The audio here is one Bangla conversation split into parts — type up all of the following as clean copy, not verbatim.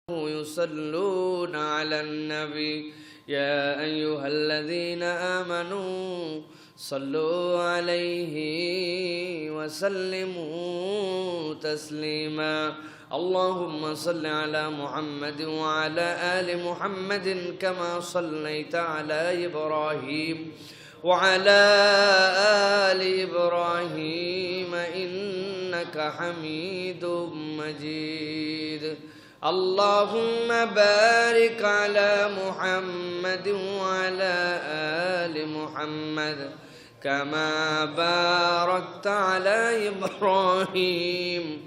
يصلون على النبي يا أيها الذين آمنوا صلوا عليه وسلموا تسليما اللهم صل على محمد وعلى آل محمد كما صليت على إبراهيم وعلى آل إبراهيم إنك حميد مجيد اللهم بارك على محمد وعلى آل محمد كما باركت على إبراهيم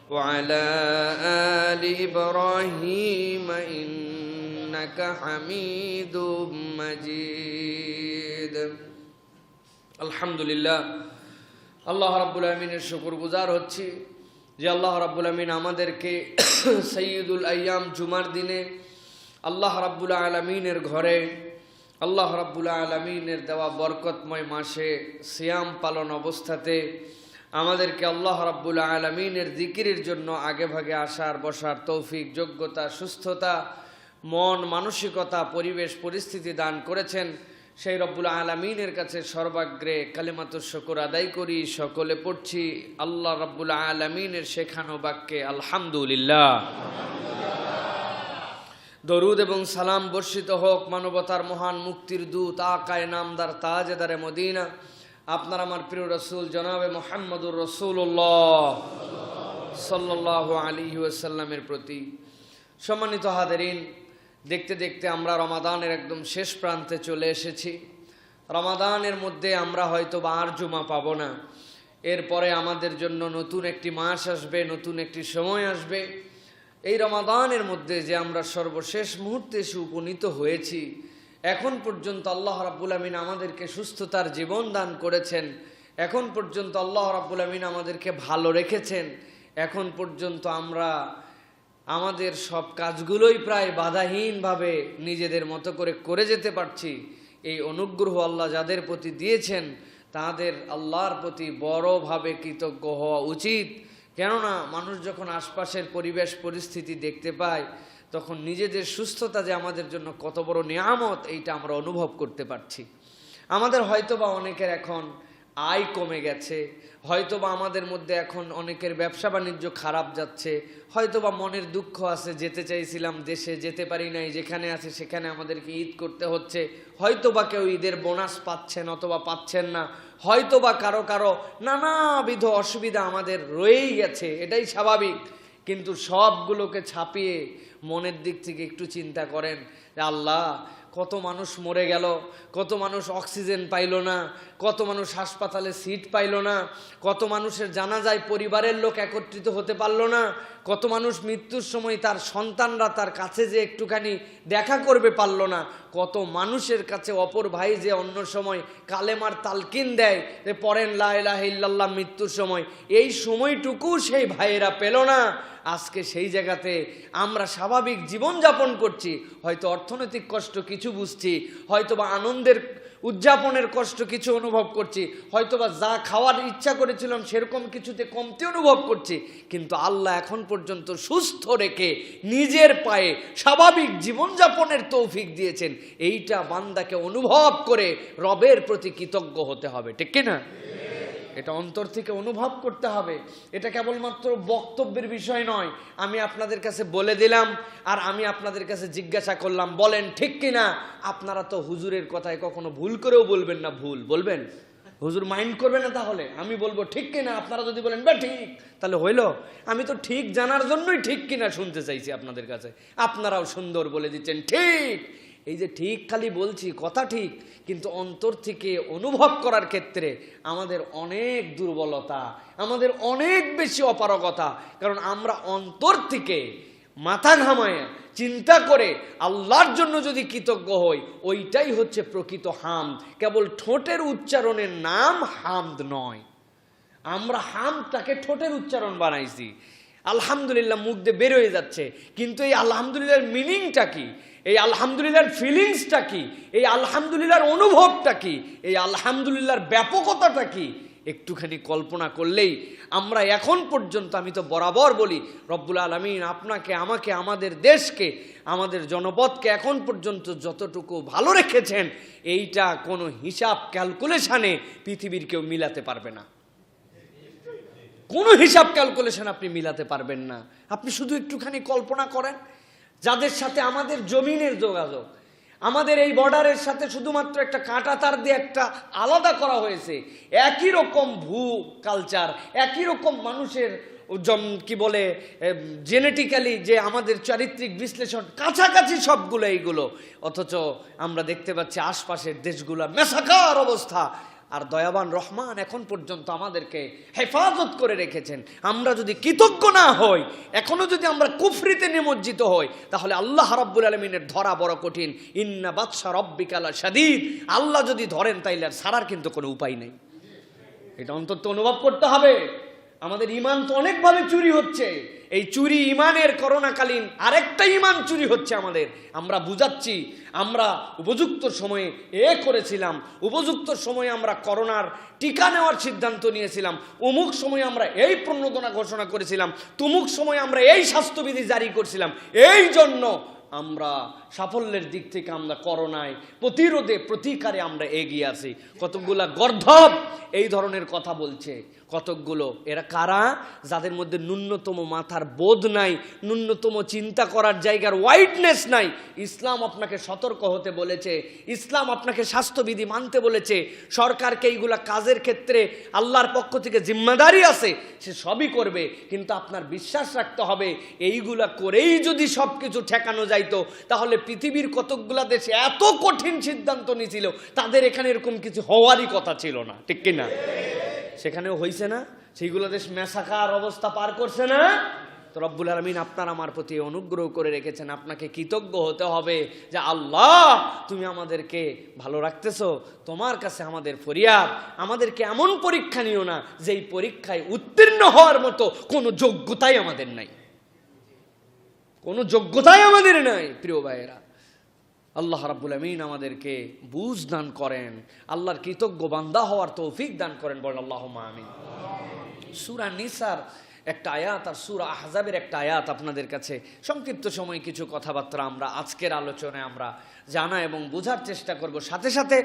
وعلى آل إبراهيم إنك حميد مجيد الحمد لله আল্লাহ রাব্বুল আমিনের শুকরগুজার হচ্ছি যে আল্লাহ রাব্বুল আমিন আমাদেরকে সাইয়্যিদুল আইয়াম জুমার দিনে আল্লাহ রাব্বুল আলামিনের ঘরে আল্লাহ রাব্বুল আলামিনের দেওয়া বরকতময় মাসে সিয়াম পালন অবস্থাতে আমাদেরকে আল্লাহ রাব্বুল আলামিনের জিকিরের জন্য আগে ভাগে আসার বসার তৌফিক যোগ্যতা সুস্থতা মন মানসিকতা পরিবেশ পরিস্থিতি দান করেছেন সেই রব্বুল আলামিনের কাছে সর্বাগ্রে কালিমাতুশ শুকর আদায় করি সকলে পড়ছি আল্লাহ রব্বুল আলামিনের শেখানো বাক্যে আলহামদুলিল্লাহ দরুদ এবং সালাম বর্ষিত হোক মানবতার মহান মুক্তির দূত আকায়ে নামদার তাজেদারে মদিনা আপনার আমার প্রিয় রাসূল জনাবে মুহাম্মদুর রাসূলুল্লাহ সাল্লাল্লাহু আলাইহি ওয়াসাল্লামের প্রতি সম্মানিত হাজিরিন দেখতে দেখতে আমরা রমাদানের একদম শেষ প্রান্তে চলে এসেছি রমাদানের মধ্যে আমরা হয়তো বা আর জুমা পাবো না এরপরে আমাদের জন্য নতুন একটি মাস আসবে নতুন একটি সময় আসবে এই রমাদানের মধ্যে যে আমরা সর্বশেষ মুহূর্তে এসে উপনীত হয়েছি এখন পর্যন্ত আল্লাহ রাব্বুল আমিন আমাদেরকে সুস্থতার জীবন দান করেছেন এখন পর্যন্ত আল্লাহ রাব্বুল আমিন আমাদেরকে ভালো রেখেছেন এখন পর্যন্ত আমরা আমাদের সব কাজগুলোই প্রায় বাধাহীনভাবে নিজেদের মতো করে যেতে পারছি এই অনুগ্রহ আল্লাহ যাদের প্রতি দিয়েছেন তাদের আল্লাহর প্রতি বড়ভাবে কৃতজ্ঞ হওয়া উচিত কেননা মানুষ যখন আশপাশের পরিবেশ পরিস্থিতি দেখতে পায় তখন নিজেদের সুস্থতা যে আমাদের জন্য কত বড় নিয়ামত এইটা আমরা অনুভব করতে পারছি আমাদের হয়তোবা অনেকের এখন আয় কমে গেছে হয়তোবা আমাদের মধ্যে এখন অনেকের ব্যবসা বাণিজ্য খারাপ যাচ্ছে হয়তোবা মনের দুঃখ আছে যেতে চাইছিলাম দেশে যেতে পারি নাই যেখানে আছে সেখানে আমাদেরকে ঈদ করতে হচ্ছে হয়তোবা কেউ ঈদের বোনাস পাচ্ছেন অথবা পাচ্ছেন না হয়তোবা কারো কারো নানাবিধ অসুবিধা আমাদের রয়েই গেছে এটাই স্বাভাবিক কিন্তু সবগুলোকে ছাপিয়ে মনের দিক থেকে একটু চিন্তা করেন যে আল্লাহ কত মানুষ মরে গেল কত মানুষ অক্সিজেন পাইল না কত মানুষ হাসপাতালে সিট পাইল না কত মানুষের জানাজায় পরিবারের লোক একত্রিত হতে পারল না কত মানুষ মৃত্যুর সময় তার সন্তানরা তার কাছে যে একটুখানি দেখা করবে পারল না কত মানুষের কাছে অপর ভাই যে অন্য সময় কালেমার তালকিন দেয় যে পড়েন লা ইলাহা ইল্লাল্লাহ মৃত্যুর সময় এই সময়টুকু সেই ভাইয়েরা পেল না আজকে সেই জায়গাতে আমরা স্বাভাবিক জীবনযাপন করছি হয়তো অর্থনৈতিক কষ্ট কিছু বুঝছি হয়তোবা আনন্দের উদযাপনের কষ্ট কিছু অনুভব করছি হয়তোবা যা খাওয়ার ইচ্ছা করেছিলাম সেরকম কিছুতে কমতি অনুভব করছি কিন্তু আল্লাহ এখন পর্যন্ত সুস্থ রেখে নিজের পায়ে স্বাভাবিক জীবনযাপনের তৌফিক দিয়েছেন এইটা বান্দাকে অনুভব করে রবের প্রতি কৃতজ্ঞ হতে হবে ঠিক কিনা এটা অন্তর থেকে অনুভব করতে হবে এটা কেবলমাত্র বক্তব্যের বিষয় নয় আমি আপনাদের কাছে বলে দিলাম আর আমি আপনাদের কাছে জিজ্ঞাসা করলাম বলেন ঠিক কিনা আপনারা তো হুজুরের কথায় কখনো ভুল করেও বলবেন না ভুল বলবেন হুজুর মাইন্ড করবে না তাহলে আমি বলবো ঠিক কিনা আপনারা যদি বলেন বা ঠিক তাহলে হইল আমি তো ঠিক জানার জন্যই ঠিক কিনা শুনতে চাইছি আপনাদের কাছে আপনারাও সুন্দর বলে দিচ্ছেন ঠিক এই যে ঠিক খালি বলছি কথা ঠিক কিন্তু অন্তর থেকে অনুভব করার ক্ষেত্রে আমাদের অনেক দুর্বলতা আমাদের অনেক বেশি অপারগতা কারণ আমরা অন্তর থেকে মাথা ঘামায় চিন্তা করে আল্লাহর জন্য যদি কৃতজ্ঞ হই ওইটাই হচ্ছে প্রকৃত হামদ কেবল ঠোঁটের উচ্চারণের নাম হামদ নয় আমরা হামদটাকে ঠোঁটের উচ্চারণ বানাইছি আলহামদুলিল্লাহ মুখ দিয়ে বের হয়ে যাচ্ছে কিন্তু এই আলহামদুলিল্লাহর মিনিংটা কি এই আলহামদুলিল্লাহর ফিলিংসটা কি এই আলহামদুলিল্লাহর অনুভবটা কি এই আলহামদুলিল্লাহর ব্যাপকতাটা কি একটুখানি কল্পনা করলেই আমরা এখন পর্যন্ত, আমি তো বরাবর বলি, রব্বুল আলামিন আপনাকে, আমাকে, আমাদের দেশকে, আমাদের জনপদকে এখন পর্যন্ত যতটুকু ভালো রেখেছেন, এইটা কোনো হিসাব ক্যালকুলেশনে পৃথিবীর কেউ মিলাতে পারবে না। কোনো হিসাব ক্যালকুলেশন আপনি মিলাতে পারবেন না। আপনি শুধু একটুখানি কল্পনা করেন, যাদের সাথে আমাদের জমিনের যোগাযোগ, আমাদের এই বর্ডারের সাথে শুধুমাত্র একটা কাঁটা তার দিয়ে একটা আলাদা করা হয়েছে, একই রকম ভূ কালচার, একই রকম মানুষের কি বলে জেনেটিক্যালি যে আমাদের চারিত্রিক বিশ্লেষণ কাছাকাছি সবগুলো এইগুলো, অথচ আমরা দেখতে পাচ্ছি আশপাশের দেশগুলো মেসাকার অবস্থা। আর দয়াবান রহমান এখন পর্যন্ত আমাদেরকে হেফাজত করে রেখেছেন। আমরা যদি কৃতজ্ঞ না হই, এখনো যদি আমরা কুফরিতে নিমজ্জিত হই, তাহলে আল্লাহ রাব্বুল আলামিনের ধরা বড় কঠিন। ইন্না বাতশা রাব্বিকা লাশাদীদ, আল্লাহ যদি ধরেন তাইলে আর ছাড়ার কিন্তু কোনো উপায় নেই। এটা অন্তত অনুভব করতে হবে। আমাদের ইমান তো অনেকভাবে চুরি হচ্ছে। এই চুরি ইমানের করোনাকালীন আরেকটা ইমান চুরি হচ্ছে আমাদের। আমরা বুঝাচ্ছি, আমরা উপযুক্ত সময়ে করেছিলাম, উপযুক্ত সময়ে আমরা করোনার টিকা নেওয়ার সিদ্ধান্ত নিয়েছিলাম, অমুক সময়ে আমরা এই প্রণোদনা ঘোষণা করেছিলাম, তুমুক সময়ে আমরা এই স্বাস্থ্যবিধি জারি করছিলাম। এই জন্য আমরা সাফল্যের দিক থেকে আমরা করোনায় প্রতিরোধে প্রতিকারে আমরা এগিয়ে আছি। কতকগুলা গর্ধব এই ধরনের কথা বলছে, কতকগুলো এরা কারা? যাদের মধ্যে ন্যূনতম মাথার বোধ নাই, ন্যূনতম চিন্তা করার জায়গার ওয়াইডনেস নাই। ইসলাম আপনাকে সতর্ক হতে বলেছে, ইসলাম আপনাকে স্বাস্থ্যবিধি মানতে বলেছে, সরকারকে এইগুলা কাজের ক্ষেত্রে আল্লাহর পক্ষ থেকে জিম্মাদারি আছে, সে সবই করবে। কিন্তু আপনার বিশ্বাস রাখতে হবে, এইগুলা করেই যদি সব কিছু ঠেকানো যাইতো, তাহলে পৃথিবীর কতকগুলা দেশে এত কঠিন সিদ্ধান্ত নিয়েছিল, তাদের এখানে এরকম কিছু হওয়ারই কথা ছিল না, ঠিক কিনা? সেখানেও হয়েছে না? সেইগুলো দেশ মেসাকার অবস্থা পার করছে না? তো রব্বুল আলামিন আপনার আমার প্রতি অনুগ্রহ করে রেখেছেন। আপনাকে কৃতজ্ঞ হতে হবে যে আল্লাহ তুমি আমাদেরকে ভালো রাখতেছো। তোমার কাছে আমাদের ফরিয়াদ, আমাদেরকে এমন পরীক্ষা নিও না যেই পরীক্ষায় উত্তীর্ণ হওয়ার মতো কোনো যোগ্যতাই আমাদের নাই, কোনো যোগ্যতাই আমাদের নাই। প্রিয় ভাইয়েরা, আল্লাহ রাব্বুল আমিন আমাদেরকে বুঝ দান করেন, আল্লাহর কৃতজ্ঞ বান্দা হওয়ার তৌফিক দান করেন, বলেন আল্লাহুম্মা আমিন। সূরা নিসার একটা আয়াত আর সূরা আহজাবের একটা আয়াত আপনাদের কাছে সংক্ষিপ্ত সময় কিছু কথাবার্তা আমরা আজকের আলোচনায় আমরা জানা এবং বোঝার চেষ্টা করব। সাথে সাথে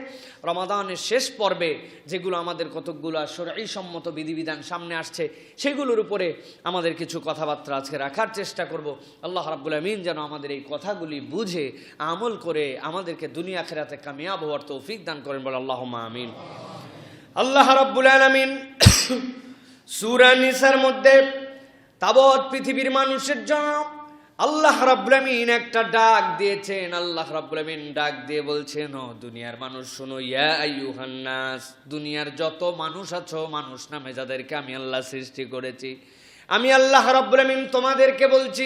রমাদানের শেষ পর্বে যেগুলো আমাদের কতকগুলো শরঈ সম্মত বিধিবিধান সামনে আসছে, সেগুলোর উপরে আমাদের কিছু কথাবার্তা আজকে রাখার চেষ্টা করব। আল্লাহ রাব্বুল আমিন যেন আমাদের এই কথাগুলি বুঝে আমল করে আমাদেরকে দুনিয়া আখিরাতে কামিয়াব হওয়ার তৌফিক দান করেন, বলে আল্লাহুম্মা আমিন। আল্লাহ রাব্বুল আলামিন সূরা নিসার মধ্যে তাবৎ পৃথিবীর মানুষের জন্য আল্লাহ রাব্বুল আমিন একটা ডাক দিয়েছেন। আল্লাহ রাব্বুল আমিন ডাক দিয়ে বলছেন, ও দুনিয়ার মানুষ শোনো, ইয়া আইয়ুহান নাস, দুনিয়ার যত মানুষ আছো, মানুষ নামে যাদেরকে আমি আল্লাহ সৃষ্টি করেছি, আমি আল্লাহ রাব্বুল আমিন তোমাদেরকে বলছি,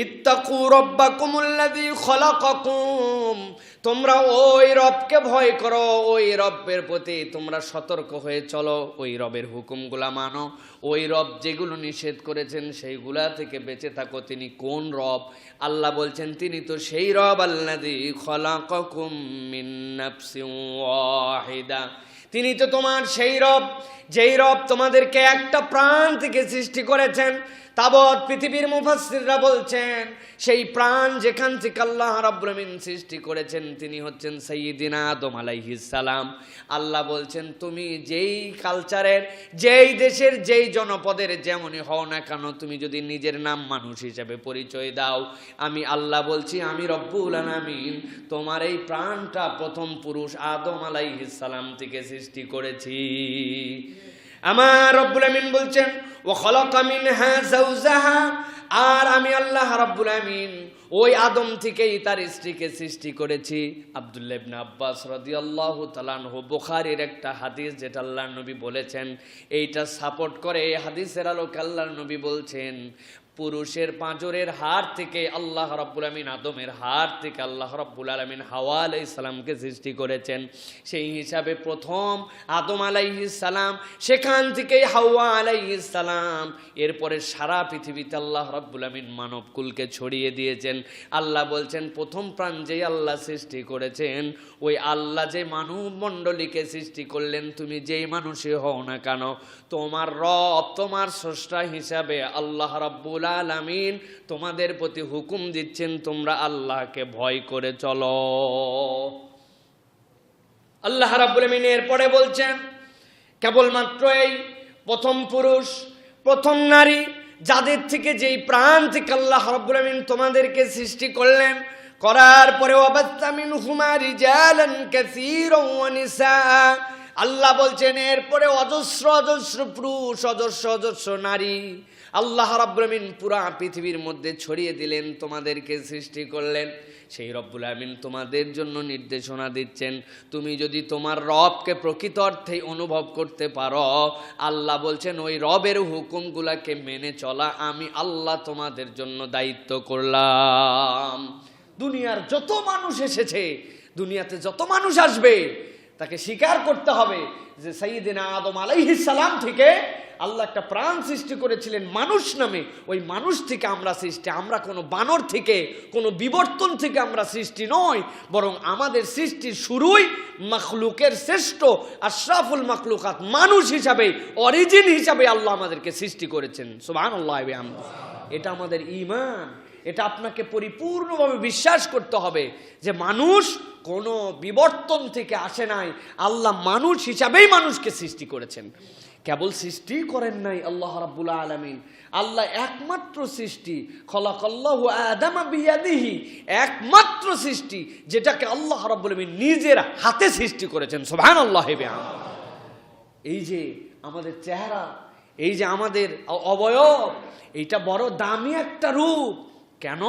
ইত্তাকু রাব্বাকুমুল্লাযী খলাকাকুম, তোমরা ওই রবকে ভয় করো, ওই রবের প্রতি তোমরা সতর্ক হয়ে চলো, ওই রবের হুকুমগুলা মানো, ওই রব যেগুলো নিষেধ করেছেন সেইগুলা থেকে বেঁচে থাকো। তিনি কোন রব? আল্লাহ বলছেন তিনি তো সেই রব আল্লাযী খলাকাকুম মিন নাফসিন ওয়াহিদা, তিনি তো তোমার সেই রব যেই রব তোমাদেরকে একটা প্রাণ থেকে সৃষ্টি করেছেন। তাবৎ পৃথিবীর মুফাসসিররা বলছেন সেই প্রাণ যেখান থেকে আল্লাহ রাব্বুল আমিন সৃষ্টি করেছেন তিনি হচ্ছেন সাইয়্যিদিনা আদম আলাইহিস সালাম। আল্লাহ বলছেন তুমি যেই কালচারের, যেই দেশের, যেই জনপদের যেমনই হও না কেন, তুমি যদি নিজের নাম মানুষ হিসেবে পরিচয় দাও, আমি আল্লাহ বলছি আমি রব্বুল আলামিন তোমার এই প্রাণটা প্রথম পুরুষ আদম আলাইহিস সালাম থেকে সৃষ্টি করেছি। আমার রব্বুল আমিন বলছেন ওয়া খালাকা মিনহা যাওজাহা, আর আমি আল্লাহ রাব্বুল আমিন ওই আদম থেকেই তার স্ত্রীকে সৃষ্টি করেছি। আব্দুল্লাহ ইবনে আব্বাস রাদিয়াল্লাহু তাআলা আনহু, বুখারীর একটা হাদিস যেটা আল্লাহর নবী বলেছেন, এইটা সাপোর্ট করে এই হাদিসের আলোকে আল্লাহর নবী বলছেন পুরুষের পাঁজরের হাড় থেকে আল্লাহ রাব্বুল আলামিন, আদমের হাড় থেকে আল্লাহ রাব্বুল আলামিন হাওয়া আলাইহিস সালামকে সৃষ্টি করেছেন। সেই হিসাবে প্রথম আদম আলাইহিস সালাম, সেখান থেকেই হাওয়া আলাইহিস সালাম, এরপরে সারা পৃথিবীতে আল্লাহ রাব্বুল আলামিন মানবকুলকে ছড়িয়ে দিয়েছেন। আল্লাহ বলছেন প্রথম প্রাণ যেই আল্লাহ সৃষ্টি করেছেন, ওই আল্লাহ যে মানব মণ্ডলীকে সৃষ্টি করলেন, তুমি যেই মানুষই হও না কেন, তোমার রব, তোমার স্রষ্টা হিসাবে আল্লাহ রাব্বুল আলামিন তোমাদের প্রতি হুকুম দিচ্ছেন, তোমরা আল্লাহকে ভয় করে চলো। আল্লাহ রাব্বুল আলামিন এরপরে বলছেন, কেবলমাত্র এই প্রথম পুরুষ, প্রথম নারী, যাদের থেকে যেই প্রাণ থেকে আল্লাহ রাব্বুল আলামিন তোমাদেরকে সৃষ্টি করলেন, করার পরে ওয়াবাসা মিনহুমা রিজালান কাসীরান ওয়া নিসা, আল্লাহ বলছেন এরপরে অজস্র অজস্র পুরুষ, অজস্র অজস্র নারী আল্লাহ রাব্বুল আলামিন পুরা পৃথিবীর মধ্যে ছড়িয়ে দিলেন, তোমাদেরকে সৃষ্টি করলেন। সেই রব্বুল আলামিন তোমাদের জন্য নির্দেশনা দিচ্ছেন, তুমি যদি তোমার রবকে প্রকৃত অর্থেই অনুভব করতে পারো, আল্লাহ বলছেন ওই রবের হুকুমগুলাকে মেনে চলা আমি আল্লাহ তোমাদের জন্য দায়িত্ব করলাম। দুনিয়ার যত মানুষ এসেছে, দুনিয়াতে যত মানুষ আসবে, তাকে স্বীকার করতে হবে যে সাইয়্যিদিনা আদম আলাইহিস সালাম থেকে আল্লাহ একটা প্রাণ সৃষ্টি করেছিলেন মানুষ নামে, ওই মানুষ থেকে আমরা সৃষ্টি। আমরা কোনো বানর থেকে, কোনো বিবর্তন থেকে আমরা সৃষ্টি নয়, বরং আমাদের সৃষ্টির শুরুই মাখলুকের শ্রেষ্ঠ আশরাফুল মাখলুকাত মানুষ হিসাবে, অরিজিন হিসাবে আল্লাহ আমাদেরকে সৃষ্টি করেছেন। সুবহানাল্লাহ। এটা আমাদের ঈমান, এটা আপনাকে পরিপূর্ণভাবে বিশ্বাস করতে হবে যে মানুষ কোনো বিবর্তন থেকে আসে নাই, আল্লাহ মানুষ হিসাবেই মানুষকে সৃষ্টি করেছেন। কেবল সৃষ্টি করেন নাই আল্লাহ রাব্বুল আলামিন, আল্লাহ একমাত্র সৃষ্টি, খলাকাল্লাহু আদামা বিয়াদিহি, একমাত্র সৃষ্টি যেটাকে আল্লাহ রাব্বুল আলামিন নিজের হাতে সৃষ্টি করেছেন। সুবহানাল্লাহ। এই যে আমাদের চেহারা, এই যে আমাদের অবয়ব, এইটা বড় দামি একটা রূপ। কেন?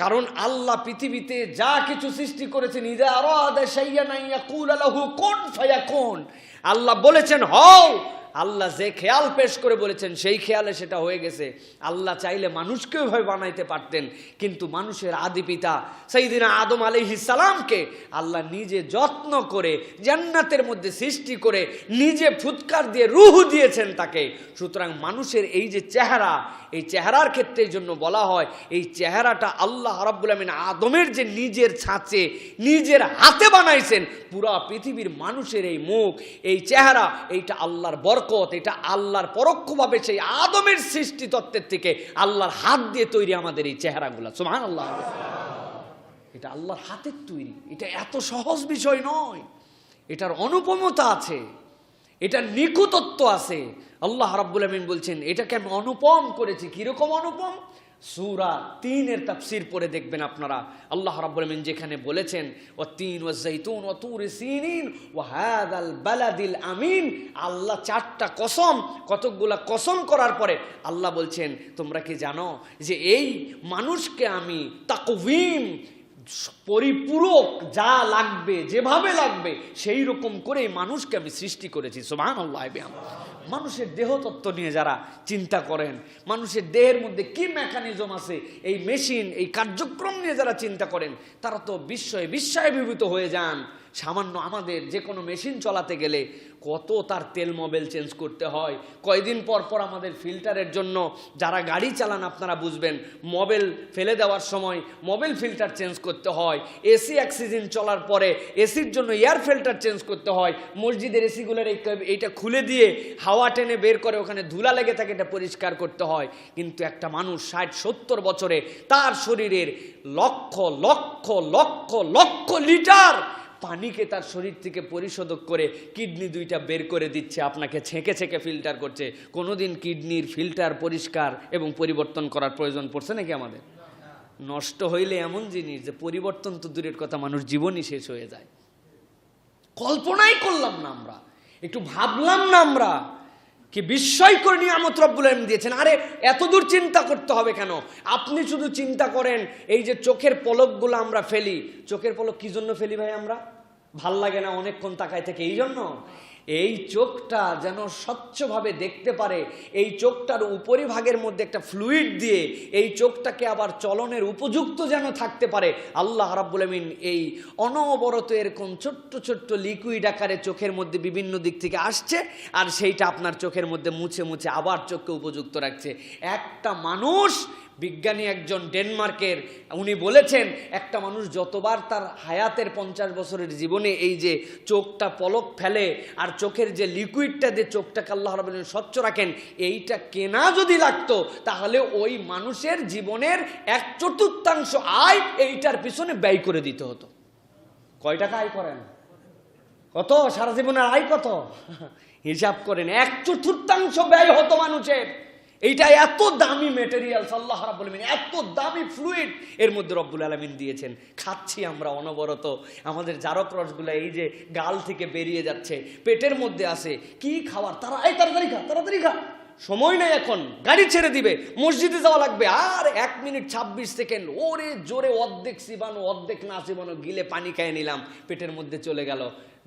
কারণ আল্লাহ পৃথিবীতে যা কিছু সৃষ্টি করেছেন, ইযা আরাদা শাইআন ইয়াকুলু লাহু কুন ফায়াকুন, আল্লাহ বলেছেন হও, আল্লাহ যে খেয়াল পেশ করে বলেছেন সেই খেয়ালে সেটা হয়ে গেছে। আল্লাহ চাইলে মানুষকেও ভাবে বানাইতে পারতেন, কিন্তু মানুষের আদি পিতা সাইয়্যিদিনা আদম আলাইহিস সালামকে আল্লাহ নিজে যত্ন করে জান্নাতের মধ্যে সৃষ্টি করে নিজে ফুৎকার দিয়ে রূহ দিয়েছেন তাকে। সুতরাং মানুষের এই যে চেহারা, এই চেহারার ক্ষেত্রে এই জন্য বলা হয় এই চেহারাটা আল্লাহ রাব্বুল আলামিন আদমের যে নিজের ছাঁচে নিজের হাতে বানাইছেন, পুরা পৃথিবীর মানুষের এই মুখ, এই চেহারা, এইটা আল্লাহর বরকত, এটা আল্লাহর পরোক্ষভাবে সেই আদমের সৃষ্টি তত্ত্বের থেকে আল্লাহর হাত দিয়ে তৈরি আমাদের এই চেহারাগুলা। সুবহানাল্লাহ। এটা আল্লাহর হাতের তৈরি, এটা এত সহজ বিষয় নয়, এটার অনুপমতা আছে, এটার নিখুঁতত্ব আছে। আল্লাহ রাব্বুল আলামিন বলছেন এটাকে আমি অনুপম করেছি। কিরকম অনুপম? সূরা ৩-এর তাফসীর পড়ে দেখবেন আপনারা। আল্লাহ রাব্বুল আলামিন যেখানে বলেছেন ওয়াত-তিন ওয়াজ-যাইতুন ওয়া তুরি সিনিন ওয়া হাযাল বালাদিল আমিন, আল্লাহ 4টা কসম, কতকগুলা কসম করার পরে আল্লাহ বলছেন তোমরা কি জানো যে এই মানুষকে আমি তাকওয়িম, পরিপূরক, যা লাগবে যেভাবে লাগবে সেই রকম করে মানুষকে আমি সৃষ্টি করেছি। সুবহানাল্লাহ। মানুষের দেহতত্ত্ব নিয়ে যারা চিন্তা করেন, মানুষের দেহের মধ্যে কি মেকানিজম আছে, এই মেশিন, এই কার্যক্রম নিয়ে যারা চিন্তা করেন, তারা তো বিস্ময়ে বিভূত হয়ে যান। সামান্য আমাদের যে কোনো মেশিন চলাতে গেলে কত তার তেল মোবিল চেঞ্জ করতে হয়, কয়দিন পর পর আমাদের ফিল্টারের জন্য, যারা গাড়ি চালান আপনারা বুঝবেন, মোবিল ফেলে দেওয়ার সময় মোবিল ফিল্টার চেঞ্জ করতে হয়, এসি এক সিজন চলার পরে এসির জন্য এয়ার ফিল্টার চেঞ্জ করতে হয়, মসজিদের এসিগুলোর এইটা খুলে দিয়ে হাওয়া টেনে বের করে ওখানে ধুলা লেগে থাকে, এটা পরিষ্কার করতে হয়। কিন্তু একটা মানুষ 60-70 বছরে তার শরীরের লক্ষ লক্ষ লক্ষ লক্ষ লিটার পানিকে তার শরীর থেকে পরিশোধক করে কিডনি 2টা বের করে দিচ্ছে, আপনাকে ছেঁকে ছেঁকে ফিল্টার করছে। কোনোদিন কিডনির ফিল্টার পরিষ্কার এবং পরিবর্তন করার প্রয়োজন পড়ছে নাকি আমাদের? নষ্ট হইলে এমন জিনিস যে পরিবর্তন তো দূরের কথা, মানুষ জীবনই শেষ হয়ে যায়। কল্পনাই করলাম না আমরা, একটু ভাবলাম না আমরা কি বিস্ময়কর নিয়ামত রব্বুল আলামিন দিয়েছেন। আরে এত দূর চিন্তা করতে হবে কেন? আপনি শুধু চিন্তা করেন, এই যে চোখের পলকগুলো আমরা ফেলি, চোখের পলক কি জন্য ফেলি ভাই? আমরা ভাল লাগে না অনেকক্ষণ তাকায় থেকে, এই জন্য। এই চোখটা যেন স্বচ্ছভাবে দেখতে পারে, এই চোখটার উপরিভাগের মধ্যে একটা ফ্লুইড দিয়ে এই চোখটাকে আবার চলনের উপযুক্ত যেন থাকতে পারে। আল্লাহ রাব্বুল আমিন এই অনবরত এরকম ছোট্ট ছোট্ট লিকুইড আকারে চোখের মধ্যে বিভিন্ন দিক থেকে আসছে, আর সেইটা আপনার চোখের মধ্যে মুছে মুছে আবার চোখকে উপযুক্ত রাখছে। একটা মানুষ, বিজ্ঞানী একজন ডেনমার্কের, উনি বলেছেন একটা মানুষ যতবার তার হায়াতের 50 বছরের জীবনে এই যে চোখটা পলক ফেলে আর চোখের যে লিকুইডটা দিয়ে চোখটাকে আল্লাহ রাব্বুল আলামিন স্বচ্ছ রাখেন, এইটা কেনা যদি লাগতো তাহলে ওই মানুষের জীবনের 1/4 আয় এইটার পিছনে ব্যয় করে দিতে হতো। কয় টাকা আয় করেন? কত সারা জীবনের আয় কত? হিসাব করেন, 1/4 ব্যয় হতো মানুষের। এইটা এত দামি মেটেরিয়ালস আল্লাহ রাব্বুল আলামিন, এত দামি ফ্লুইড এর মধ্যে রব্বুল আলামিন দিয়েছেন। খাচ্ছি আমরা অনবরত, আমাদের জারক রসগুলো এই যে গাল থেকে বেরিয়ে যাচ্ছে, পেটের মধ্যে আছে। কি খাওয়ার, তাড়াতাড়ি খা, তাড়াতাড়ি খা, সময় নেই, এখন গাড়ি ছেড়ে দিবে, মসজিদে যাওয়া লাগবে, আর 1 মিনিট 26 সেকেন্ড, ওরে জোরে অর্ধেক চিবানো অর্ধেক না চিবানো, গিলে পানি খেয়ে নিলাম, পেটের মধ্যে চলে গেল।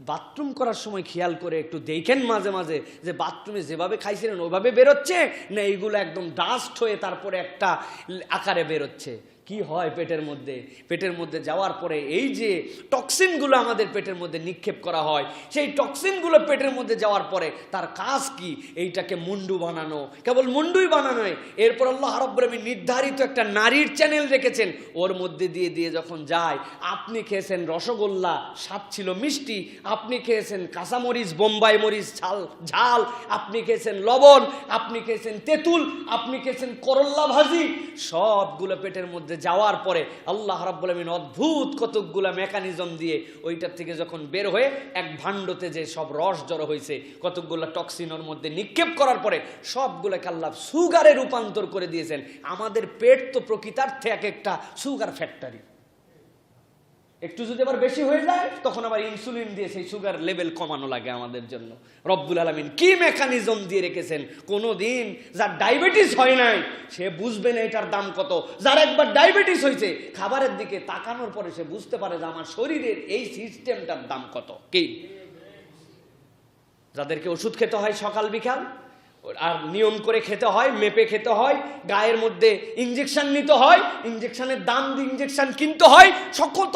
বাথরুম করার সময় খেয়াল করে একটু দেখেন মাঝে মাঝে যে বাথরুমে যেভাবে খাইছিলেন ওইভাবে বেরোচ্ছে না এইগুলো একদম ডাস্ট হয়ে তারপরে একটা আকারে বেরোচ্ছে। কি হয় পেটের মধ্যে? পেটের মধ্যে যাওয়ার পরে এই যে টক্সিনগুলো আমাদের পেটের মধ্যে নিক্ষেপ করা হয়, সেই টক্সিনগুলো পেটের মধ্যে যাওয়ার পরে তার কাজ কি? এইটাকে মুন্ডু বানানো, কেবল মুন্ডুই বানানো। এরপর আল্লাহ রাব্বুল আলামিন নির্ধারিত একটা নারীর চ্যানেল রেখেছেন, ওর মধ্যে দিয়ে দিয়ে যখন যায়, আপনি খেয়েছেন রসগোল্লা, স্বাদ ছিল মিষ্টি, আপনি খেয়েছেন কাঁচামরিচ, বোম্বাই মরিচ ঝাল, আপনি খেয়েছেন লবণ, আপনি খেয়েছেন তেঁতুল, আপনি খেয়েছেন করল্লা ভাজি, সবগুলো পেটের মধ্যে যাওয়ার পরে আল্লাহ রাব্বুল আলামিন অদ্ভুত কতকগুলা মেকানিজম দিয়ে ওইটার থেকে যখন বের হয়ে এক ভাণ্ডতে যে সব রস জড়ো হয়েছে, কতকগুলা টক্সিনের মধ্যে নিক্ষেপ করার পরে সবগুলোকে আল্লাহ সুগারে রূপান্তর করে দিয়েছেন। আমাদের পেট তো প্রকৃতার্থে এক একটা সুগার ফ্যাক্টরি। একটু যদি আবার বেশি হয়ে যায় তখন আবার ইনসুলিন দিয়ে সেই সুগার লেভেল কমানো লাগে আমাদের জন্য। রব্বুল আলামিন কি মেকানিজম দিয়ে রেখেছেন! কোনোদিন যার ডায়াবেটিস হয় নাই সে বুঝবে না এটার দাম কত। যার একবার ডায়াবেটিস হয়েছে, খাবারের দিকে তাকানোর পরে সে বুঝতে পারে যে আমার শরীরের এই সিস্টেমটার দাম কত। কি যাদেরকে ওষুধ খেতে হয় সকাল বিকাল, আর নিয়ম করে খেতে হয়, মেপে খেতে হয়, গায়ের মধ্যে ইঞ্জেকশন নিতে হয়, ইঞ্জেকশনের দাম দিয়ে ইঞ্জেকশন কিনতে হয়,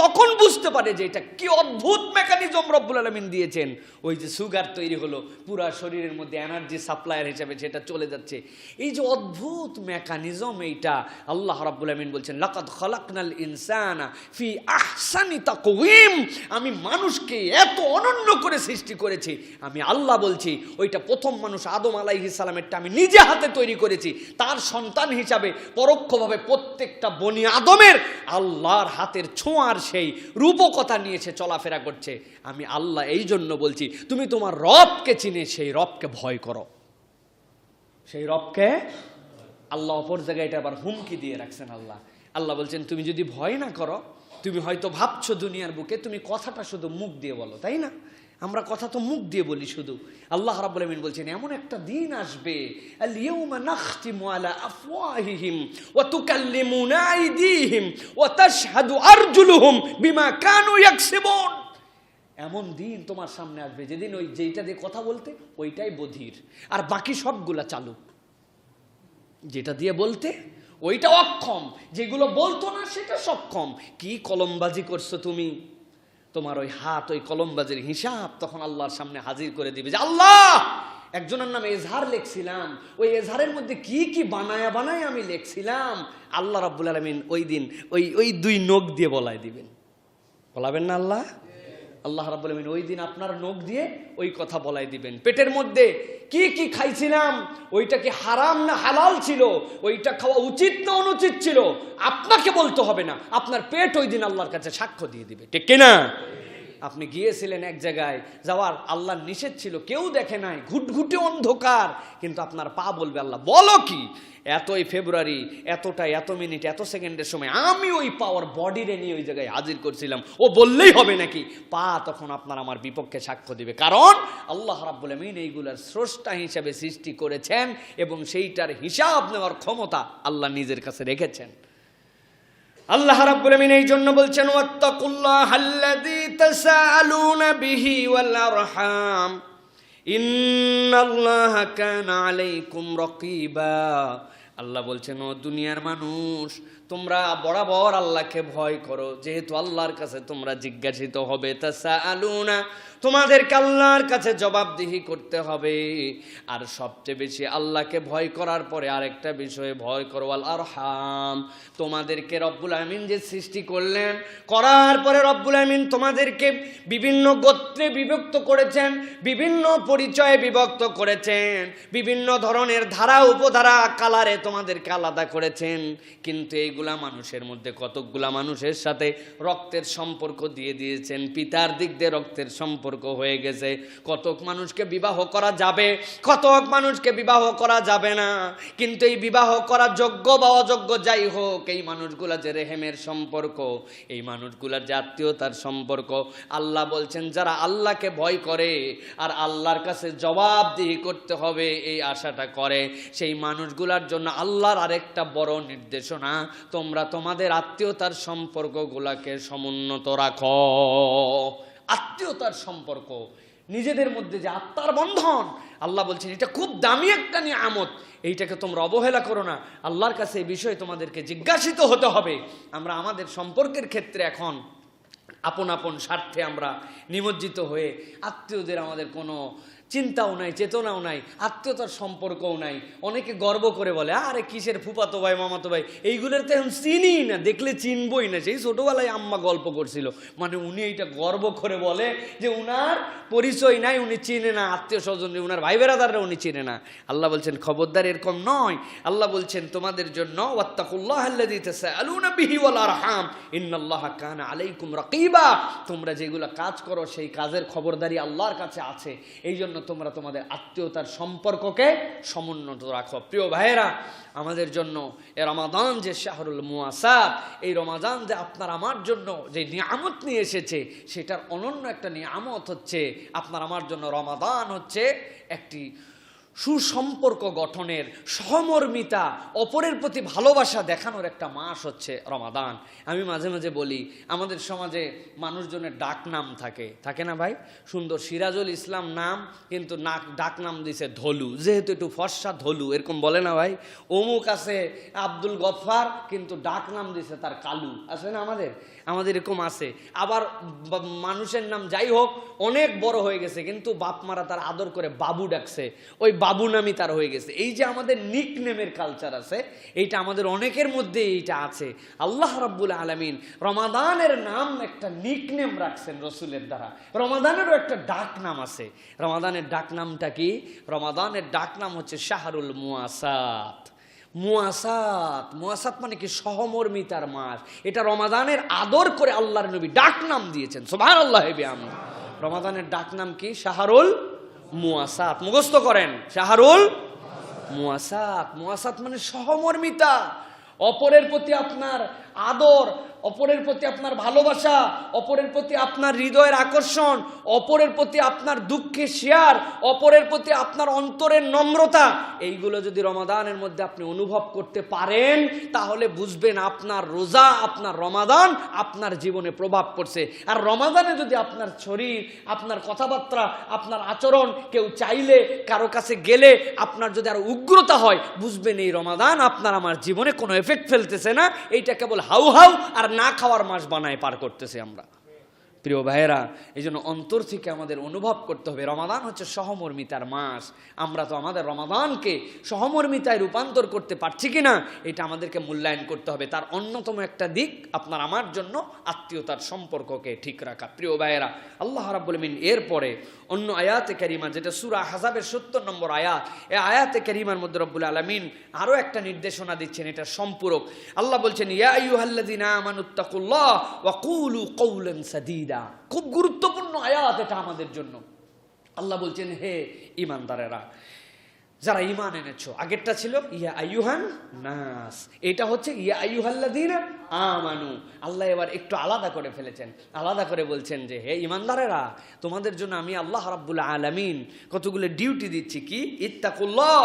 তখন বুঝতে পারে যে এটা কি অদ্ভুত মেকানিজম রব্বুল আলামিন দিয়েছেন। ওই যে সুগার তৈরি হলো, পুরা শরীরের মধ্যে এনার্জি সাপ্লায়ার হিসেবে সেটা চলে যাচ্ছে। এই যে অদ্ভুত মেকানিজম, এইটা আল্লাহ রাব্বুল আলামিন বলছেন লাকাদ খালাকনাল ইনসানা ফি আহসানি তাকওয়িম, আমি মানুষকে এত অনন্য করে সৃষ্টি করেছি। আমি আল্লাহ বলছি, ওইটা প্রথম মানুষ আদম আলাইহিস সালামেরটা আমি নিজে হাতে তৈরি করেছি। তার সন্তান হিসাবে পরোক্ষভাবে প্রত্যেকটা বনি আদমের আল্লাহর হাতের ছোঁয়ার সেই রূপকথা নিয়ে সে চলাফেরা করছে। আমি আল্লাহ এই জন্য বলছি, তুমি তোমার রবকে চিনে সেই রবকে ভয় করো, সেই রবকে। আল্লাহ অপর জায়গায় এটা আবার হুমকি দিয়ে রাখছেন। আল্লাহ বলছেন, তুমি যদি ভয় না করো, তুমি হয়তো ভাবছো দুনিয়ার বুকে তুমি কথাটা শুধু মুখ দিয়ে বলো, তাই না? আমরা কথা তো মুখ দিয়ে বলি শুধু। আল্লাহ রাব্বুল আলামিন বলছেন এমন একটা দিন আসবে, আল ইয়াউমা নাখতিমু আলা আফওয়াহিহিম ওয়া তুকাল্লিমুনা আইদিহিম ওয়া তাশহাদু আরজুলুহুম বিমা কানু ইয়াকসিবুন। এমন দিন তোমার সামনে আসবে যেদিন ওই যেটা দিয়ে কথা বলতে ওইটাই বধির, আর বাকি সবগুলা চালু। যেটা দিয়ে বলতে ওইটা অক্ষম, যেগুলো বলতো না সেটা সক্ষম। কি কলমবাজি করছো তুমি! তোমার ওই হাত, ওই কলমবাজির হিসাব তখন আল্লাহর সামনে হাজির করে দিবে যে আল্লাহ, একজনের নামে এজহার লিখছিলাম, ওই এজহারের মধ্যে কি কি বানায়া বানায় আমি লিখছিলাম। আল্লাহ রাব্বুল আলামিন ওই দিন ওই 2 নখ দিয়ে বলাই দিবেন। বলাবেন না আল্লাহ? আল্লাহ রাব্বুল আলামিন ওই দিন আপনার নখ দিয়ে ওই কথা বলাই দিবেন। পেটের মধ্যে কি কি খাইছিলাম, ওইটা কি হারাম না হালাল ছিল, ওইটা খাওয়া উচিত না অনুচিত ছিল, আপনাকে বলতে হবে না, আপনার পেট ওই দিন আল্লাহর কাছে সাক্ষ্য দিয়ে দিবে। ঠিক কিনা? আপনি গিয়েছিলেন এক জায়গায়, যাওয়ার আল্লাহর নিষেধ ছিল, কেউ দেখে নাই, ঘুটঘুটে অন্ধকার, কিন্তু আপনার পা বলবে আল্লাহ বলো কি, এতই ফেব্রুয়ারি এতটা এত মিনিট এত সেকেন্ডের সময় আমি ওই পাওয়ার বডিরে নিয়ে ওই জায়গায় হাজির করছিলাম, ও বললেই হবে নাকি? পা তখন আপনার আমার বিপক্ষে সাক্ষ্য দিবে, কারণ আল্লাহ রাব্বুল আলামিন এইগুলার স্রষ্টা হিসাবে সৃষ্টি করেছেন এবং সেইটার হিসাব নেওয়ার ক্ষমতা আল্লাহ নিজের কাছে রেখেছেন। আল্লাহ রাব্বুল আমিন এই জন্য বলছেন ওয়াত্তাকুল্লাহাল্লাযী তাসাআলুনা বিহি ওয়াল আরহাম, ইন্নাল্লাহা কানা আলাইকুম রাকিবা। আল্লাহ বলছেন, ও দুনিয়ার মানুষ, তোমরা বরাবর আল্লাহকে ভয় করো, যেহেতু আল্লাহর কাছে তোমরা জিজ্ঞাসিত হবে। তাসাআলুনা, তোমাদেরকে আল্লাহর কাছে জবাবদিহি করতে হবে। আর সবচেয়ে বেশি আল্লাহকে ভয় করার পরে আরেকটা বিষয়ে ভয় করো, আল আরহাম। তোমাদেরকে রব্বুল আমিন যে সৃষ্টি করলেন, করার পরে রব্বুল আমিন তোমাদেরকে বিভিন্ন গোত্রে বিভক্ত করেছেন, বিভিন্ন পরিচয়ে বিভক্ত করেছেন, বিভিন্ন ধরনের ধারা উপধারা কালারে তোমাদেরকে আলাদা করেছেন। কিন্তু এইগুলা মানুষের মধ্যে কতকগুলা মানুষের সাথে রক্তের সম্পর্ক দিয়ে দিয়েছেন, পিতার দিক দিয়ে রক্তের সম্পর্ক হয়ে গেছে। কতক মানুষকে বিবাহ করা যাবে, কতক মানুষকে বিবাহ করা যাবে না। কিন্তু এই বিবাহ করা যোগ্য বা অযোগ্য যাই হোক, এই মানুষগুলা যে রেহেমের সম্পর্ক, এই মানুষগুলার যে আত্মীয়তার সম্পর্ক, আল্লাহ বলছেন যারা আল্লাহকে ভয় করে আর আল্লাহর কাছে জবাবদিহি করতে হবে এই আশাটা করে, সেই মানুষগুলার জন্য আল্লাহর আরেকটা বড় নির্দেশনা, তোমরা তোমাদের আত্মীয়তার সম্পর্কগুলাকে সমুন্নত রাখো। আত্মীয়তার সম্পর্ক, নিজেদের মধ্যে যে আত্মার বন্ধন, আল্লাহ বলছেন এটা খুব দামি একটা নিয়ামত, এইটাকে তোমরা অবহেলা করো না। আল্লাহর কাছে এই বিষয়ে তোমাদেরকে জিজ্ঞাসিত হতে হবে। আমরা আমাদের সম্পর্কের ক্ষেত্রে এখন আপন আপন স্বার্থে আমরা নিমজ্জিত হয়ে আত্মীয়দের আমাদের কোনো চিন্তাও নাই, চেতনাও নাই, আত্মীয়তার সম্পর্কও নাই। অনেকে গর্ব করে বলে, আরে কিসের ফুফাতো ভাই মামাতো ভাই, এইগুলোর তো এখন চিনি না, দেখলে চিনবই না। সেই ছোটবেলায় আম্মা গল্প করছিল, মানে উনি এইটা গর্ব করে বলে যে উনার পরিচয় নাই, উনি চিনে না আত্মীয় স্বজন, উনার ভাই বেরাদাররা উনি চিনে না। আল্লাহ বলছেন খবরদার এরকম নয়। আল্লাহ বলছেন তোমাদের জন্য ওয়াত্তাকুল্লাহাল্লাযী তাসাআলুনা বিহি ওয়াল আরহাম ইন্নাল্লাহা কানা আলাইকুম রাকিবা। তোমরা যেগুলো কাজ করো সেই কাজের খবরদারি আল্লাহর কাছে আছে, এই জন্য তোমরা তোমাদের আত্মীয়তার সম্পর্ককে সমুন্নত রাখো। প্রিয় ভাইয়েরা, আমাদের জন্য এ রমাদান যে শাহরুল মুআসাত, এই রমাদান যে আপনার আমার জন্য যে নিয়ামত নিয়ে এসেছে, সেটার অনন্য একটা নিয়ামত হচ্ছে আপনার আমার জন্য রমাদান হচ্ছে একটি সুসম্পর্ক গঠনের, সহমর্মিতা, অপরের প্রতি ভালোবাসা দেখানোর একটা মাস হচ্ছে রমাদান। আমি মাঝে মাঝে বলি, আমাদের সমাজে মানুষজনের ডাক নাম থাকে না ভাই? সুন্দর সিরাজুল ইসলাম নাম, কিন্তু ডাক নাম দিছে ধলু, যেহেতু একটু ফর্সা ধলু, এরকম বলে না ভাই? অমুক আছে আব্দুল গফফার, কিন্তু ডাক নাম দিছে তার কালু, আছে না? আমাদের এরকম আছে। আবার মানুষের নাম যাই হোক অনেক বড় হয়ে গেছে, কিন্তু বাপ মারা তার আদর করে বাবু ডাকছে, ওই বাবু নামই তার হয়ে গেছে। এই যে আমাদের নিকনেমের কালচার আছে, এইটা আমাদের অনেকের মধ্যে এইটা আছে। আল্লাহ রাব্বুল আলামিন রমাদানের নাম একটা নিকনেম রাখছেন রসুলের দ্বারা। রমাদানেরও একটা ডাক নাম আছে। রমাদানের ডাক নামটা কি? রমাদানের ডাক নাম হচ্ছে শাহরুল মুআসাত। মুআসাত মানে কি? সহমর্মিতার মাস। এটা রমাদানের আদর করে আল্লাহর নবী ডাক নাম দিয়েছেন, সুবহানাল্লাহ। রমাদানের ডাক নাম কি? শাহরুল মুআসাত। মুখস্থ করেন, শাহরুল মুআসাত। মুআসাত মানে সহমর্মিতা, অপরের প্রতি আপনার আদর, অপরের প্রতি আপনার ভালোবাসা, অপরের প্রতি আপনার হৃদয়ের আকর্ষণ, অপরের প্রতি আপনার দুঃখে শেয়ার, অপরের প্রতি আপনার অন্তরের নম্রতা, এইগুলো যদি রমাদানের মধ্যে আপনি অনুভব করতে পারেন, তাহলে বুঝবেন আপনার রোজা, আপনার রমাদান আপনার জীবনে প্রভাব পড়ছে। আর রমাদানে যদি আপনার শরীর, আপনার কথাবার্তা, আপনার আচরণ, কেউ চাইলে কারো কাছে গেলে আপনার যদি আর উগ্রতা হয়, বুঝবেন এই রমাদান আপনার আমার জীবনে কোনো এফেক্ট ফেলতেছে না, এইটা কেবল হাউ হাউ আর না খাওয়ার মাস বানায় পার করতেছে আমরা। প্রিয় ভাইয়েরা, এই জন্য অন্তর থেকে আমাদের অনুভব করতে হবে রমাদান হচ্ছে সহমর্মিতার মাস। আমরা তো আমাদের রমাদানকে সহমর্মিতায় রূপান্তর করতে পারছি কিনা, এটা আমাদেরকে মূল্যায়ন করতে হবে। তার অন্যতম একটা দিক আপনার আমার জন্য আত্মীয়তার সম্পর্ককে ঠিক রাখা। প্রিয় ভাইয়েরা, আল্লাহ রাব্বুল আমিন এরপরে অন্য আয়াতে কারিমা, যেটা সূরা আহজাবের ৭০ নম্বর আয়াত, এই আয়াতে কারিমার মধ্যে রব্বুল আলামিন আরও একটা নির্দেশনা দিচ্ছেন, এটা সম্পূরক। আল্লাহ বলছেন, ইয়া আইয়ুহাল্লাযীনা আমানুত্তাকুল্লাহ ওয়া কুলু কওলান সাদীদা। খুব গুরুত্বপূর্ণ আয়াত এটা আমাদের জন্য। আল্লাহ বলছেন, হে ঈমানদারেরা, যারা ঈমান এনেছো। আগেরটা ছিল ইয়া আইয়ুহান নাস, এটা হচ্ছে ইয়া আইয়ুহাল্লাযীনা আমানু। আল্লাহ এবার একটু আলাদা করে ফেলেছেন, আলাদা করে বলছেন যে হে ঈমানদারেরা, তোমাদের জন্য আমি আল্লাহ রাব্বুল আলামিন কতগুলো ডিউটি দিচ্ছি। কি? ইত্তাকুল্লাহ,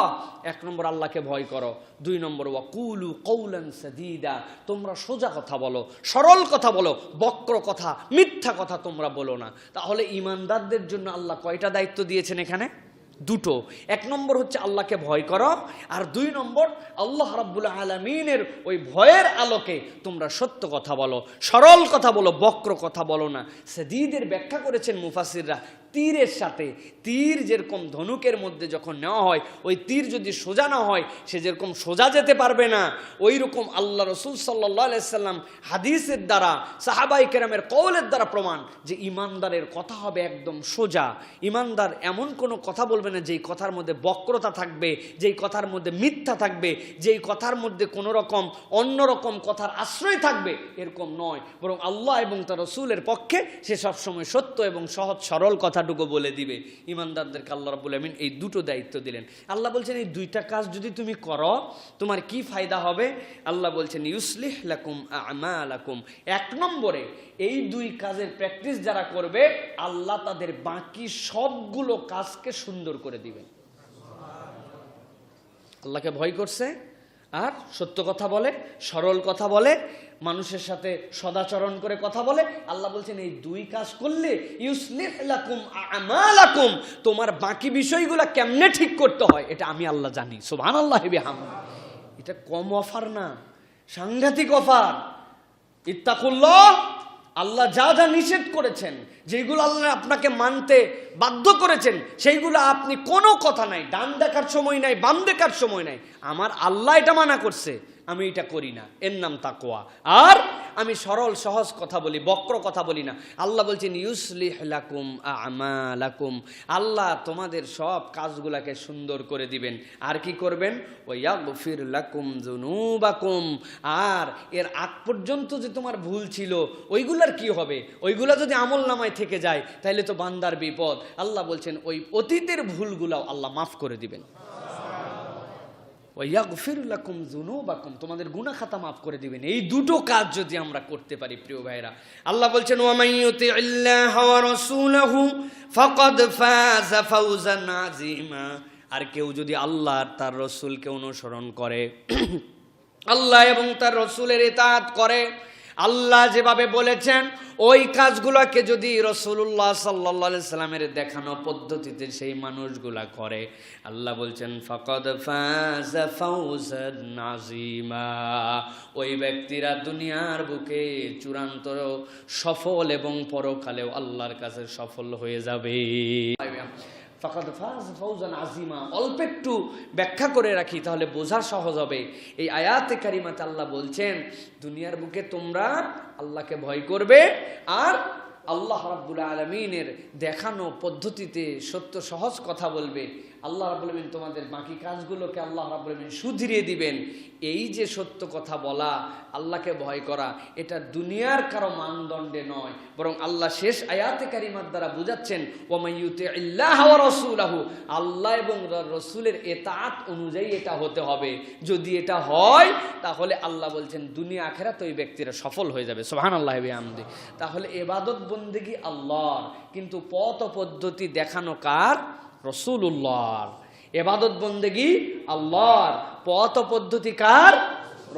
১ নম্বর আল্লাহকে ভয় করো, ২ নম্বর ওয়াকুলু কওলান সাদীদা, তোমরা সোজা কথা বলো, সরল কথা বলো, বক্র কথা, মিথ্যা কথা তোমরা বলো না। তাহলে ঈমানদারদের জন্য আল্লাহ কয়টা দায়িত্ব দিয়েছেন এখানে? দুটো। এক নম্বর হচ্ছে আল্লাহকে ভয় করো, আর দুই নম্বর আল্লাহ রাব্বুল আলামিনের ওই ভয়ের আলোকে তোমরা সত্য কথা বলো, সরল কথা বলো, বক্র কথা বলো না। সাদীদের ব্যাখ্যা করেছেন মুফাসসিররা, তীরের সাথে, তীর যেরকম ধনুকের মধ্যে যখন নেওয়া হয়, ওই তীর যদি সোজা না হয় সে যেরকম সোজা যেতে পারবে না, ওই রকম আল্লাহ রসুল সাল্লাল্লাহু আলাইহি সাল্লাম হাদিসের দ্বারা, সাহাবায়ে কেরামের কওলের দ্বারা প্রমাণ যে ইমানদারের কথা হবে একদম সোজা। ইমানদার এমন কোনো কথা বলবে না যেই কথার মধ্যে বক্রতা থাকবে, যেই কথার মধ্যে মিথ্যা থাকবে, যেই কথার মধ্যে কোনো রকম অন্যরকম কথার আশ্রয় থাকবে, এরকম নয়। বরং আল্লাহ এবং তার রসুলের পক্ষে সে সবসময় সত্য এবং সহজ সরল কথাটুকু বলে দিবে। ইমানদারদেরকে আল্লাহ রাব্বুল আমিন এই দুটো দায়িত্ব দিলেন। আল্লাহ বলছেন এই দুইটা কাজ যদি তুমি করো তোমার কি ফায়দা হবে? আল্লাহ বলছেন ইউসলিহ লাকুম আমালাকুম। এক নম্বরে এই দুই কাজের প্র্যাকটিস যারা করবে আল্লাহ তাদের বাকি সবগুলো কাজকে সুন্দর করে দিবেন। আল্লাহকে ভয় করছে আর সত্য কথা বলে, সরল কথা বলে, মানুষের সাথে সদাচরণ করে কথা বলে, আল্লাহ বলছেন এই দুই কাজ করলে ইউসলিহ লাকুম আমালাকুম, তোমার বাকি বিষয়গুলো কেমনে ঠিক করতে হয় এটা আমি আল্লাহ জানি। সুবহানাল্লাহি বিহামদিহি। এটা কম অফার না, সাংঘাতিক অফার। ইত্তাকুল্লাহ, আল্লাহ যা যা নিষেধ করেছেন, যেগুলো আল্লাহ আপনাকে মানতে বাধ্য করেছেন, সেইগুলো আপনি কোনো কথা নাই, ডান দেখার সময় নাই, বাম দেখার সময় নাই। আমার আল্লাহ এটা মানা করছে, আমি এটা করি না, এর নাম তাকওয়া। আর আমি সরল সহজ কথা বলি, বক্র কথা বলি না। আল্লাহ বলছেন ইউসলিহ লাকুম আমালাকুম, আল্লাহ তোমাদের সব কাজগুলাকে সুন্দর করে দিবেন। আর কি করবেন? ওয়াগফির লাকুম যুনুবাকুম, আর এর আগ পর্যন্ত যে তোমার ভুল ছিল ওইগুলার কি হবে? ওইগুলা যদি আমল নামায় থেকে যায় তাহলে তো বান্দার বিপদ। আল্লাহ বলছেন ওই অতীতের ভুলগুলাও আল্লাহ মাফ করে দিবেন। ওয়াগফির লাকুম যুনুবাকুম, তোমাদের গুনাহ খাতা মাফ করে দিবেন। এই দুটো কাজ যদি আমরা করতে পারি প্রিয় ভাইরা, আল্লাহ বলছেন ওয়া মান ইউতিইল্লাহা ওয়া রাসূলাহু ফাকাদ ফাযা ফাওজান আযীমা। আর কেউ যদি আল্লাহ আর তার রাসূলকে অনুসরণ করে, আল্লাহ এবং তার রাসূলের ইতাআত করে, আল্লাহ যেভাবে বলেছেন ওই কাজগুলোকে যদি রাসূলুল্লাহ সাল্লাল্লাহু আলাইহি সাল্লামের দেখানো পদ্ধতিতে সেই মানুষগুলা করে, আল্লাহ বলছেন ফাকাদ ফাযা ফাওজান আযীমা, ওই ব্যক্তিরা দুনিয়ার বুকে চূড়ান্ত সফল এবং পরকালেও আল্লাহর কাছে সফল হয়ে যাবে। ফাকাদ ফাযা ফাওজান আযীমা। অল্প একটু ব্যাখ্যা করে রাখি তাহলে বোঝা সহজ হবে। এই আয়াতে কারিমাতে আল্লাহ বলছেন দুনিয়ার বুকে তোমরা আল্লাহকে ভয় করবে আর আল্লাহ রাব্বুল আলামিনের দেখানো পদ্ধতিতে সত্য সহজ কথা বলবে। আল্লাহ রাব্বুল আলামিন তোমাদের বাকি কাজগুলোকে আল্লাহ রাব্বুল আলামিন শুধরিয়ে দিবেন। এই যে সত্য কথা বলা, আল্লাহকে ভয় করা, এটা দুনিয়ার কারো মানদণ্ডে নয়, বরং আল্লাহ শেষ আয়াতে কারিমার দ্বারা বুঝাচ্ছেন ওয়া মান ইউতিইল্লাহা ওয়া রাসূলাহু, আল্লাহ এবং রাসূলের ইতাআত অনুযায়ী এটা হতে হবে। যদি এটা হয় তাহলে আল্লাহ বলছেন দুনিয়া আখিরাত ওই ব্যক্তিরা সফল হয়ে যাবে। সুবহানাল্লাহি ওয়া বিহামদিহি। তাহলে ইবাদত বন্দেগী আল্লাহর, কিন্তু পথ পদ্ধতি দেখানো কার? রাসূলুল্লাহর। ইবাদত বন্দেগী আল্লাহর, পথ পদ্ধতি কার?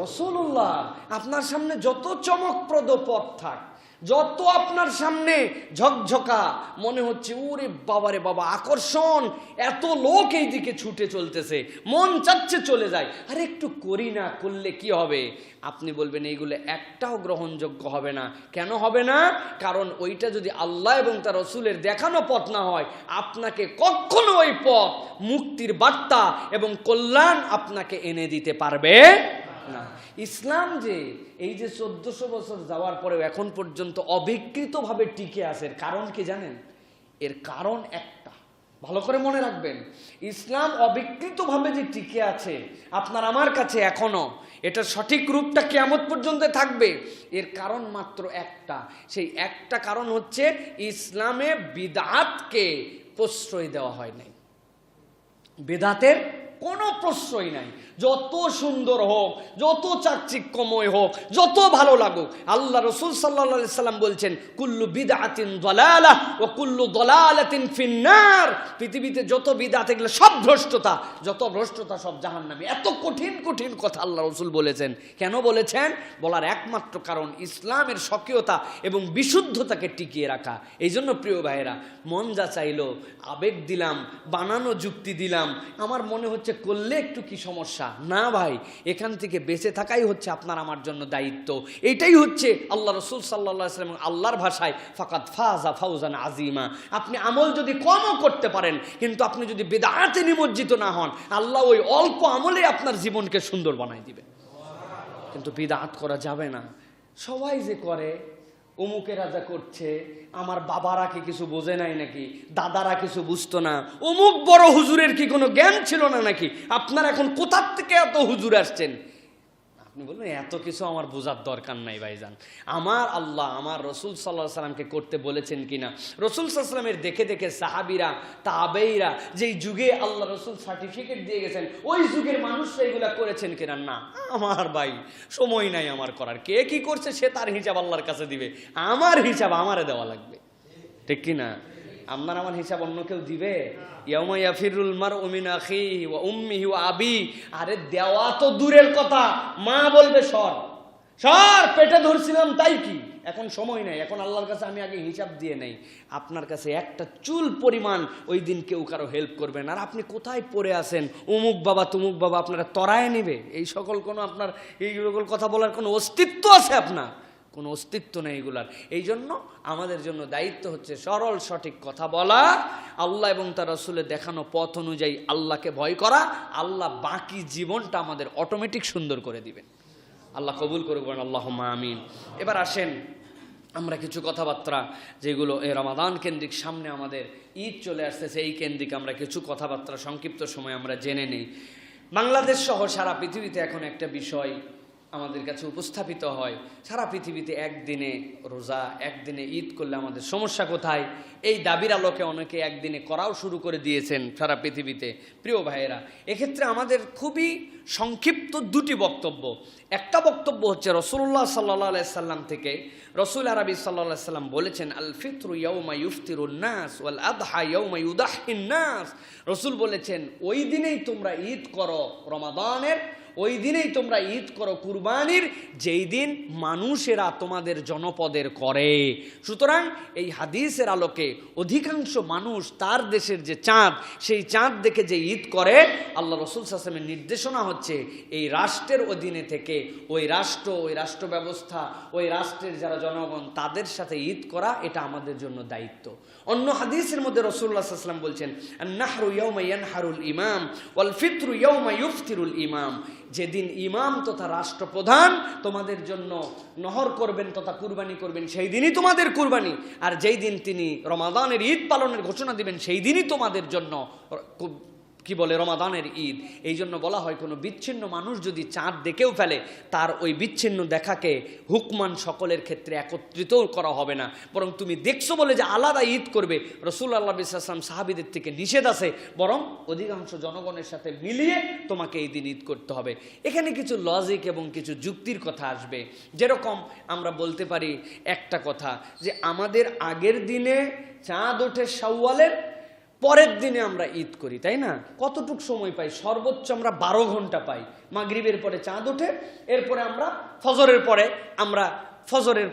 রাসূলুল্লাহ। আপনার সামনে যত চমকপ্রদ পথ থাক, যত আপনার সামনে ঝকঝকা মনে হচ্ছে ওরে বাবারে বাবা আকর্ষণ, এত লোক এই দিকে ছুটে চলতেছে, মন চাচ্ছে চলে যায়, আরে একটু করি না, করলে কি হবে? আপনি বলবেন এইগুলো একটাও গ্রহণযোগ্য হবে না। কেন হবে না? কারণ ওইটা যদি আল্লাহ এবং তার রাসূলের দেখানো পথ না হয়, আপনাকে কখনো ওই পথ মুক্তির বার্তা এবং কল্যাণ আপনাকে এনে দিতে পারবে না। ইসলাম যে এই যে 1400 বছর যাওয়ার পরেও এখন পর্যন্ত অবিকৃতভাবে টিকে আছে, এর কারণ কি জানেন? এর কারণ একটা, ভালো করে মনে রাখবেন। ইসলাম অবিকৃতভাবে যে টিকে আছে আপনার আমার কাছে এখনো, এটা সঠিক রূপটা কিয়ামত পর্যন্ত থাকবে, এর কারণ মাত্র একটা। সেই একটা কারণ হচ্ছে ইসলামে বিদআতকে প্রশ্রয় দেওয়া হয় নাই। বিদআতের কোনো প্রশ্রয় নাই। যত সুন্দর হোক, যত চাকচিক্যময় হোক, যত ভালো লাগুক, আল্লাহ রাসূল সাল্লাল্লাহু আলাইহি সাল্লাম বলছেন কুল্লু বিদআতিন দালালাহ ওয়া কুল্লু দালালাতিন ফিন্নার। পৃথিবীতে যত বিদআত এগুলো সব ভ্রষ্টতা, যত ভ্রষ্টতা সব জাহান্নামী। এত কঠিন কঠিন কথা আল্লাহ রাসূল বলেছেন। কেন বলেছেন? বলার একমাত্র কারণ ইসলামের স্বকীয়তা এবং বিশুদ্ধতাকে টিকিয়ে রাখা। এই জন্য প্রিয় ভাইয়েরা, মন যা চাইলো, আবেগ দিলাম, বানানো যুক্তি দিলাম, আমার মনে হচ্ছে করলে একটু কি সমস্যা? না ভাই, এখান থেকে বেঁচে থাকাই হচ্ছে আপনার আমার জন্য দায়িত্ব। এইটাই হচ্ছে আল্লাহ রাসূল সাল্লাল্লাহু আলাইহি ওয়াসাল্লাম আল্লাহর ভাষায় ফাকাদ ফাজা ফাউজান আজিমা। আপনি আমল যদি কমও করতে পারেন, কিন্তু আপনি যদি বিদআতে নিমজ্জিত না হন, আল্লাহ ওই অল্প আমলে আপনার জীবনকে সুন্দর বানায় দিবেন। কিন্তু বিদআত করা যাবে না। সবাই যে করে, অমুকেরা যা করছে, আমার বাবারা কি কিছু বোঝে নাই নাকি, দাদারা কিছু বুঝতো না, অমুক বড় হুজুরের কি কোনো জ্ঞান ছিল না নাকি, আপনার এখন কোথার থেকে এত হুজুর আসছেন? আপনি বলবেন এত কিছু আমার বোঝার দরকার নাই ভাইজান। আমার আল্লাহ আমার রসুল সাল্লাল্লাহু আলাইহি সাল্লামকে করতে বলেছেন কিনা, রসুল সাল্লাল্লাহু আলাইহি সাল্লামের দেখে দেখে সাহাবীরা, তাবেঈরা যেই যুগে আল্লাহ রসুল সার্টিফিকেট দিয়ে গেছেন, ওই যুগের মানুষরা এগুলা করেছেন কিনা? না। আমার ভাই সময় নাই আমার করার, কে কি করছে সে তার হিসাব আল্লাহর কাছে দিবে, আমার হিসাব আমারে দেওয়া লাগবে, ঠিক কিনা? আপনার আমার হিসাব অন্য কেউ দিবে? ইয়াউমা ইয়াফিরুল মারউ মিন আখিহি ওয়া উম্মিহি ওয়া আবি। আরে দেওয়া তো দূরের কথা, মা বলবে সর সর, পেটে ধরছিলাম তাই কি, এখন সময় নাই, এখন আল্লাহর কাছে আমি আগে হিসাব দিয়ে নেই। আপনার কাছে একটা চুল পরিমাণ ওই দিন কেউ কারো হেল্প করবেন, আর আপনি কোথায় পড়ে আছেন, অমুক বাবা তুমুক বাবা আপনারা তরায় নেবে, এই সকল কোনো আপনার এই সকল কথা বলার কোনো অস্তিত্ব আছে? আপনার কোনো অস্তিত্ব নেই এগুলার। এই জন্য আমাদের জন্য দায়িত্ব হচ্ছে সরল সঠিক কথা বলা, আল্লাহ এবং তার রাসূলের দেখানো পথ অনুযায়ী আল্লাহকে ভয় করা। আল্লাহ বাকি জীবনটা আমাদের অটোমেটিক সুন্দর করে দিবেন। আল্লাহ কবুল করবেন, আল্লাহুম্মা আমিন। এবার আসেন আমরা কিছু কথাবার্তা, যেগুলো এই রমাদান কেন্দ্রিক, সামনে আমাদের ঈদ চলে আসতেছে, এই কেন্দ্রিক আমরা কিছু কথাবার্তা সংক্ষিপ্ত সময় আমরা জেনে নেই। বাংলাদেশ সহ সারা পৃথিবীতে এখন একটা বিষয় আমাদের কাছে উপস্থাপিত হয়, সারা পৃথিবীতে একদিনে রোজা, একদিনে ঈদ করলে আমাদের সমস্যা কোথায়? এই দাবির আলোকে অনেকে একদিনে করাও শুরু করে দিয়েছেন সারা পৃথিবীতে। প্রিয় ভাইয়েরা, এক্ষেত্রে আমাদের খুবই সংক্ষিপ্ত দুটি বক্তব্য। একটা বক্তব্য হচ্ছে রাসূলুল্লাহ সাল্লাল্লাহু আলাইহি সাল্লাম থেকে, রাসূল আরবি সাল্লাল্লাহু আলাইহি সাল্লাম বলেছেন আল ফিতরু ইয়াউমা ইফতিরুন নাস ওয়াল আদহা ইয়াউমা ইউদাহিন নাস। রাসূল বলেছেন ওই দিনেই তোমরা ঈদ করো রমাদানের, ওই দিনেই তোমরা ঈদ করো কুরবানির, যেই দিন মানুষেরা তোমাদের জনপদের করে। সুতরাং এই হাদিসের আলোকে অধিকাংশ মানুষ তার দেশের যে চাঁদ, সেই চাঁদ দেখে যে ঈদ করে, আল্লাহ রাসূল সাল্লাল্লাহু আলাইহি ওয়াসাল্লামের নির্দেশনা হচ্ছে এই রাষ্ট্রের অধীনে থেকে ওই রাষ্ট্র ব্যবস্থা, ওই রাষ্ট্রের যারা জনগণ, তাদের সাথে ঈদ করা, এটা আমাদের জন্য দায়িত্ব। অন্য হাদিসের মধ্যে রাসূলুল্লাহ সাল্লাল্লাহু আলাইহি ওয়াসাল্লাম বলছেন আন-নাহরু ইয়াউমা ইয়ানহারুল ইমাম ওয়াল ফিতরু ইয়াউমা ইফতিরুল ইমাম। যেদিন ইমাম তথা রাষ্ট্রপ্রধান তোমাদের জন্য নহর করবেন তথা কুরবানি করবেন, সেই দিনই তোমাদের কুরবানি। আর যেই দিন তিনি রমাদানের ঈদ পালনের ঘোষণা দিবেন, সেই দিনই তোমাদের জন্য কি বলে রমাদানের ঈদ। এই জন্য বলা হয় কোনো বিচ্ছিন্ন মানুষ যদি চাঁদ দেখেও ফেলে, তার ওই বিচ্ছিন্ন দেখাকে হুকমান সকলের ক্ষেত্রে একত্রিত করা হবে না, বরং তুমি দেখছো বলে যে আলাদা ঈদ করবে, রাসূলুল্লাহ সাল্লাল্লাহু আলাইহি ওয়াসাল্লাম সাহাবীদের থেকে নিষেধ আছে, বরং অধিকাংশ জনগণের সাথে মিলিয়ে তোমাকে এই দিন ঈদ করতে হবে। এখানে কিছু লজিক এবং কিছু যুক্তির কথা আসবে। যেরকম আমরা বলতে পারি একটা কথা, যে আমাদের আগের দিনে চাঁদ ওঠে শাওয়ালের, পরের দিনে আমরা ঈদ করি, তাই না? কতটুক সময় পাই? সর্বোচ্চ আমরা 12 ঘন্টা পাই। মাগরিবের পরে চাঁদ ওঠে, এরপরে আমরা ফজরের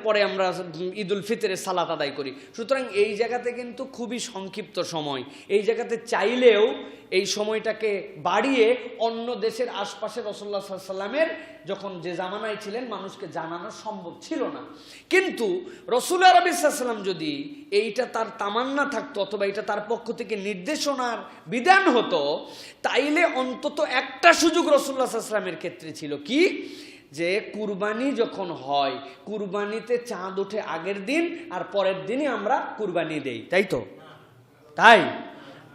পরে আমরা ঈদুল ফিতরের সালাত আদায় করি। সুতরাং এই জায়গাতে কিন্তু খুবই সংক্ষিপ্ত সময়। এই জায়গাতে চাইলেও এই সময়টাকে বাড়িয়ে অন্য দেশের আশপাশে রাসূলুল্লাহ সাল্লাল্লাহু আলাইহি ওয়াসাল্লামের যখন যে জামানায় ছিলেন মানুষকে জানানো সম্ভব ছিল না। কিন্তু রাসূল আরবি সাল্লাল্লাহু আলাইহি ওয়াসাল্লাম যদি এইটা তার তামান্না থাকতো, অথবা এটা তার পক্ষ থেকে নির্দেশনার বিধান হতো, তাইলে অন্তত একটা সুযোগ রাসূলুল্লাহ সাল্লাল্লাহু আলাইহি ওয়াসাল্লামের ক্ষেত্রে ছিল কি, যে কুরবানি যখন হয়, কুরবানিতে চাঁদ ওঠে আগের দিন আর পরের দিনই আমরা কুরবানি দেই, তাই তো? তাই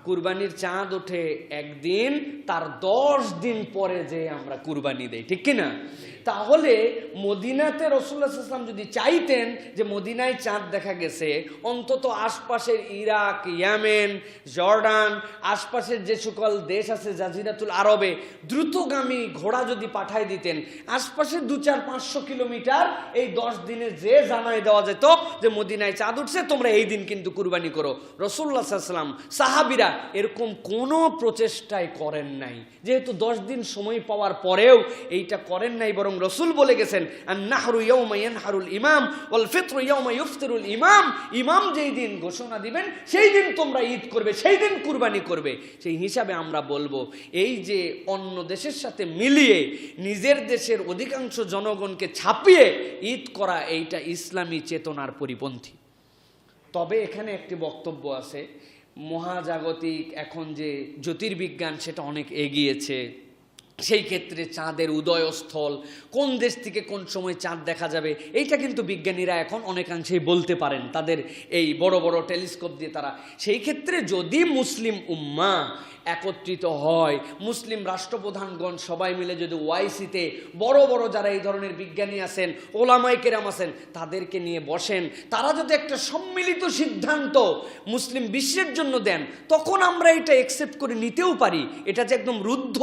কুরবানির চাঁদ ওঠে একদিন, তার 10 দিন পরে যে আমরা কুরবানি দেই, ঠিক কিনা? তাহলে মদিনাতে রাসূলুল্লাহ সাল্লাল্লাহু আলাইহি ওয়াসাল্লাম যদি চাইতেন যে মদিনায় চাঁদ দেখা গেছে, অন্তত আশপাশের ইরাক, ইয়েমেন, জর্ডান, আশপাশের যে সকল দেশ আছে জাজিরাতুল আরবে দ্রুতগামী ঘোড়া যদি পাঠায় দিতেন, আশপাশের 200-500 কিলোমিটার এই 10 দিনে যে জানাই দেওয়া যেত যে মদিনায় চাঁদ উঠছে, তোমরা এই দিন কিন্তু কুরবানি করো। রাসূলুল্লাহ সাল্লাল্লাহু আলাইহি ওয়াসাল্লাম, সাহাবীরা এরকম কোনো প্রচেষ্টাই করেন নাই। যেহেতু 10 দিন সময় পাওয়ার পরেও এইটা করেন নাই, বরং রাসূল বলে গেছেন আন-নাহরু ইয়াওমা ইয়ানহারুল ইমাম ওয়াল ফিতরু ইয়াওমা ইফতিরুল ইমাম। ইমাম যেই দিন ঘোষণা দিবেন সেই দিন তোমরা ঈদ করবে, সেই দিন কুরবানি করবে। সেই হিসাবে আমরা বলবো এই যে অন্য দেশের সাথে মিলিয়ে নিজের দেশের অধিকাংশ জনগণকে ছাপিয়ে ঈদ করা, এইটা ইসলামী চেতনার পরিপন্থী। তবে এখানে একটি বক্তব্য আছে, মহাজাগতিক এখন যে জ্যোতির্বিজ্ঞান সেটা অনেক এগিয়েছে, সেই ক্ষেত্রে চাঁদের উদয়স্থল, কোন দেশ থেকে কোন সময় চাঁদ দেখা যাবে, এইটা কিন্তু বিজ্ঞানীরা এখন অনেকাংশেই বলতে পারেন তাদের এই বড় বড় টেলিস্কোপ দিয়ে। তারা সেই ক্ষেত্রে যদি মুসলিম উম্মাহ একত্রিত হয়, মুসলিম রাষ্ট্রপ্রধানগণ সবাই মিলে যদি ওআইসিতে বড় বড় যারা এই ধরনের বিজ্ঞানী আছেন, ওলামায়ে কেরাম আছেন, তাদেরকে নিয়ে বসেন, তারা যদি একটা সম্মিলিত সিদ্ধান্ত মুসলিম বিশ্বের জন্য দেন, তখন আমরা এটা অ্যাকসেপ্ট করে নিতেও পারি। এটা যে একদম রুদ্ধ,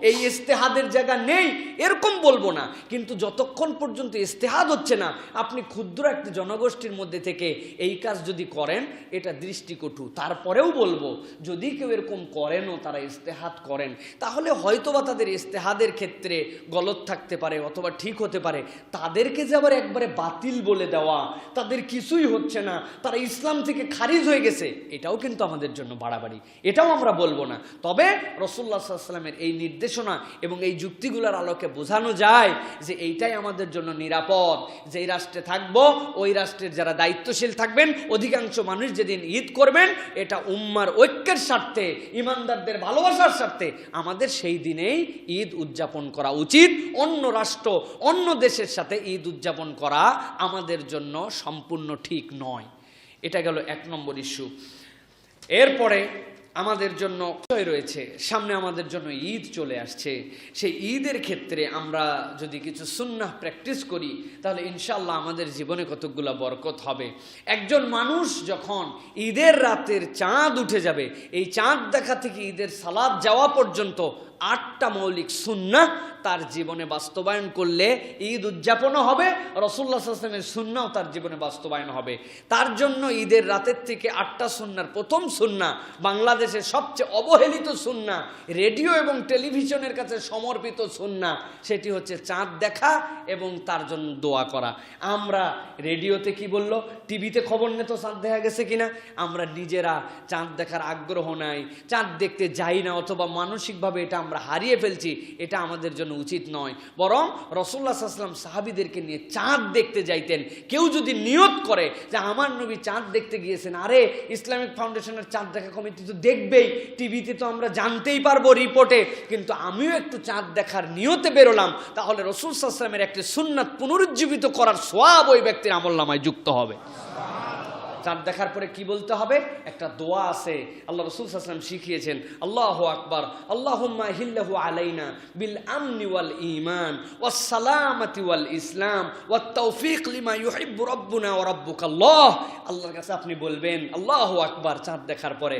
এই ইস্তেহাদের জায়গা নেই এরকম বলবো না, কিন্তু যতক্ষণ পর্যন্ত ইস্তেহাদ হচ্ছে না, আপনি ক্ষুদ্র একটা জনগোষ্ঠীর মধ্যে থেকে এই কাজ যদি করেন, এটা দৃষ্টিকটু। তারপরেও বলবো যদি কেউ এরকম করেন, তারা ইস্তেহাদ করেন, তাহলে হয়তোবা তাদের ইস্তেহাদের ক্ষেত্রে গলত থাকতে পারে অথবা ঠিক হতে পারে। তাদেরকে যে আবার একবারে বাতিল বলে দেওয়া, তাদের কিছুই হচ্ছে না, তারা ইসলাম থেকে খারিজ হয়ে গেছে, এটাও কিন্তু আমাদের জন্য বাড়াবাড়ি, এটাও আমরা বলবো না। তবে রাসূলুল্লাহ সাল্লাল্লাহু আলাইহি ওয়াসাল্লামের এই নির্দেশনা এবং এই যুক্তিগুলোর আলোকে বোঝানো যায় যে এইটাই আমাদের জন্য নিরাপদ। যেই রাষ্ট্রে থাকবো ওই রাষ্ট্রের যারা দায়িত্বশীল থাকবেন, অধিকাংশ মানুষ যেদিন ঈদ করবেন, এটা উম্মার ঐক্যের স্বার্থে, ইমানদার ভালোবাসার স্বার্থে আমাদের সেই দিনেই ঈদ উদযাপন করা উচিত। অন্য রাষ্ট্র, অন্য দেশের সাথে ঈদ উদযাপন করা আমাদের জন্য সম্পূর্ণ ঠিক নয়। এটা গেল 1 নম্বর ইস্যু। এরপরে আমাদের জন্য রয়েছে, সামনে আমাদের জন্য ঈদ চলে আসছে। সেই ঈদের ক্ষেত্রে আমরা যদি কিছু সুন্নাহ প্র্যাকটিস করি, তাহলে ইনশাআল্লাহ আমাদের জীবনে কতগুলো বরকত হবে। একজন মানুষ যখন ঈদের রাতের চাঁদ উঠে যাবে, এই চাঁদ দেখা থেকে ঈদের সালাত যাওয়া পর্যন্ত 8টা মৌলিক সুন্নাহ তার জীবনে বাস্তবায়ন করলে ঈদ উদযাপনও হবে, রাসূলুল্লাহ সাল্লাল্লাহু আলাইহি ওয়াসাল্লামের সুন্নাহও তার জীবনে বাস্তবায়ন হবে। তার জন্য ঈদের রাতের থেকে 8টা সুন্নাহর প্রথম সুন্নাহ, বাংলাদেশের সবচেয়ে অবহেলিত সুন্নাহ, রেডিও এবং টেলিভিশনের কাছে সমর্পিত সুন্নাহ, সেটি হচ্ছে চাঁদ দেখা এবং তার জন্য দোয়া করা। আমরা রেডিওতে কি বললো, টিভিতে খবর নিয়ে তো চাঁদ দেখা গেছে কিনা, আমরা নিজেরা চাঁদ দেখার আগ্রহ নাই, চাঁদ দেখতে যাই না, অথবা মানসিকভাবে এটা আমরা হারিয়ে ফেলছি। এটা আমাদের জন্য উচিত নয়। বরং রাসূলুল্লাহ সাল্লাল্লাহু আলাইহি ওয়াসাল্লাম সাহাবীদেরকে নিয়ে চাঁদ দেখতে যাইতেন। কেউ যদি নিয়ত করে যে আমার নবী চাঁদ দেখতে গিয়েছেন, আরে ইসলামিক ফাউন্ডেশনের চাঁদ দেখা কমিটি তো দেখবেই, টিভিতে তো আমরা জানতেই পারবো রিপোর্টে, কিন্তু আমিও একটু চাঁদ দেখার নিয়তে বেরোলাম, তাহলে রাসূল সাল্লাল্লাহু আলাইহি ওয়াসাল্লামের একটি সুন্নাত পুনরুজ্জীবিত করার সওয়াব ওই ব্যক্তির আমলনামায় যুক্ত হবে। চাঁদ দেখার পরে কি বলতে হবে? একটা দোয়া আছে, আল্লাহ রাসূল সাল্লাল্লাহু আলাইহি ওয়াসাল্লাম শিখিয়েছেন, আল্লাহু আকবার, আল্লাহুম্মা হিল্লাহু আলাইনা বিল আমনি ওয়াল ঈমান ওয়াস সালামাতি ওয়াল ইসলাম ওয়াত তাওফীক লিমা ইউহিব্বু রাব্বুনা ওয়া রাব্বুকাল্লাহ। আল্লাহর কাছে আপনি বলবেন আল্লাহু আকবার চাঁদ দেখার পরে,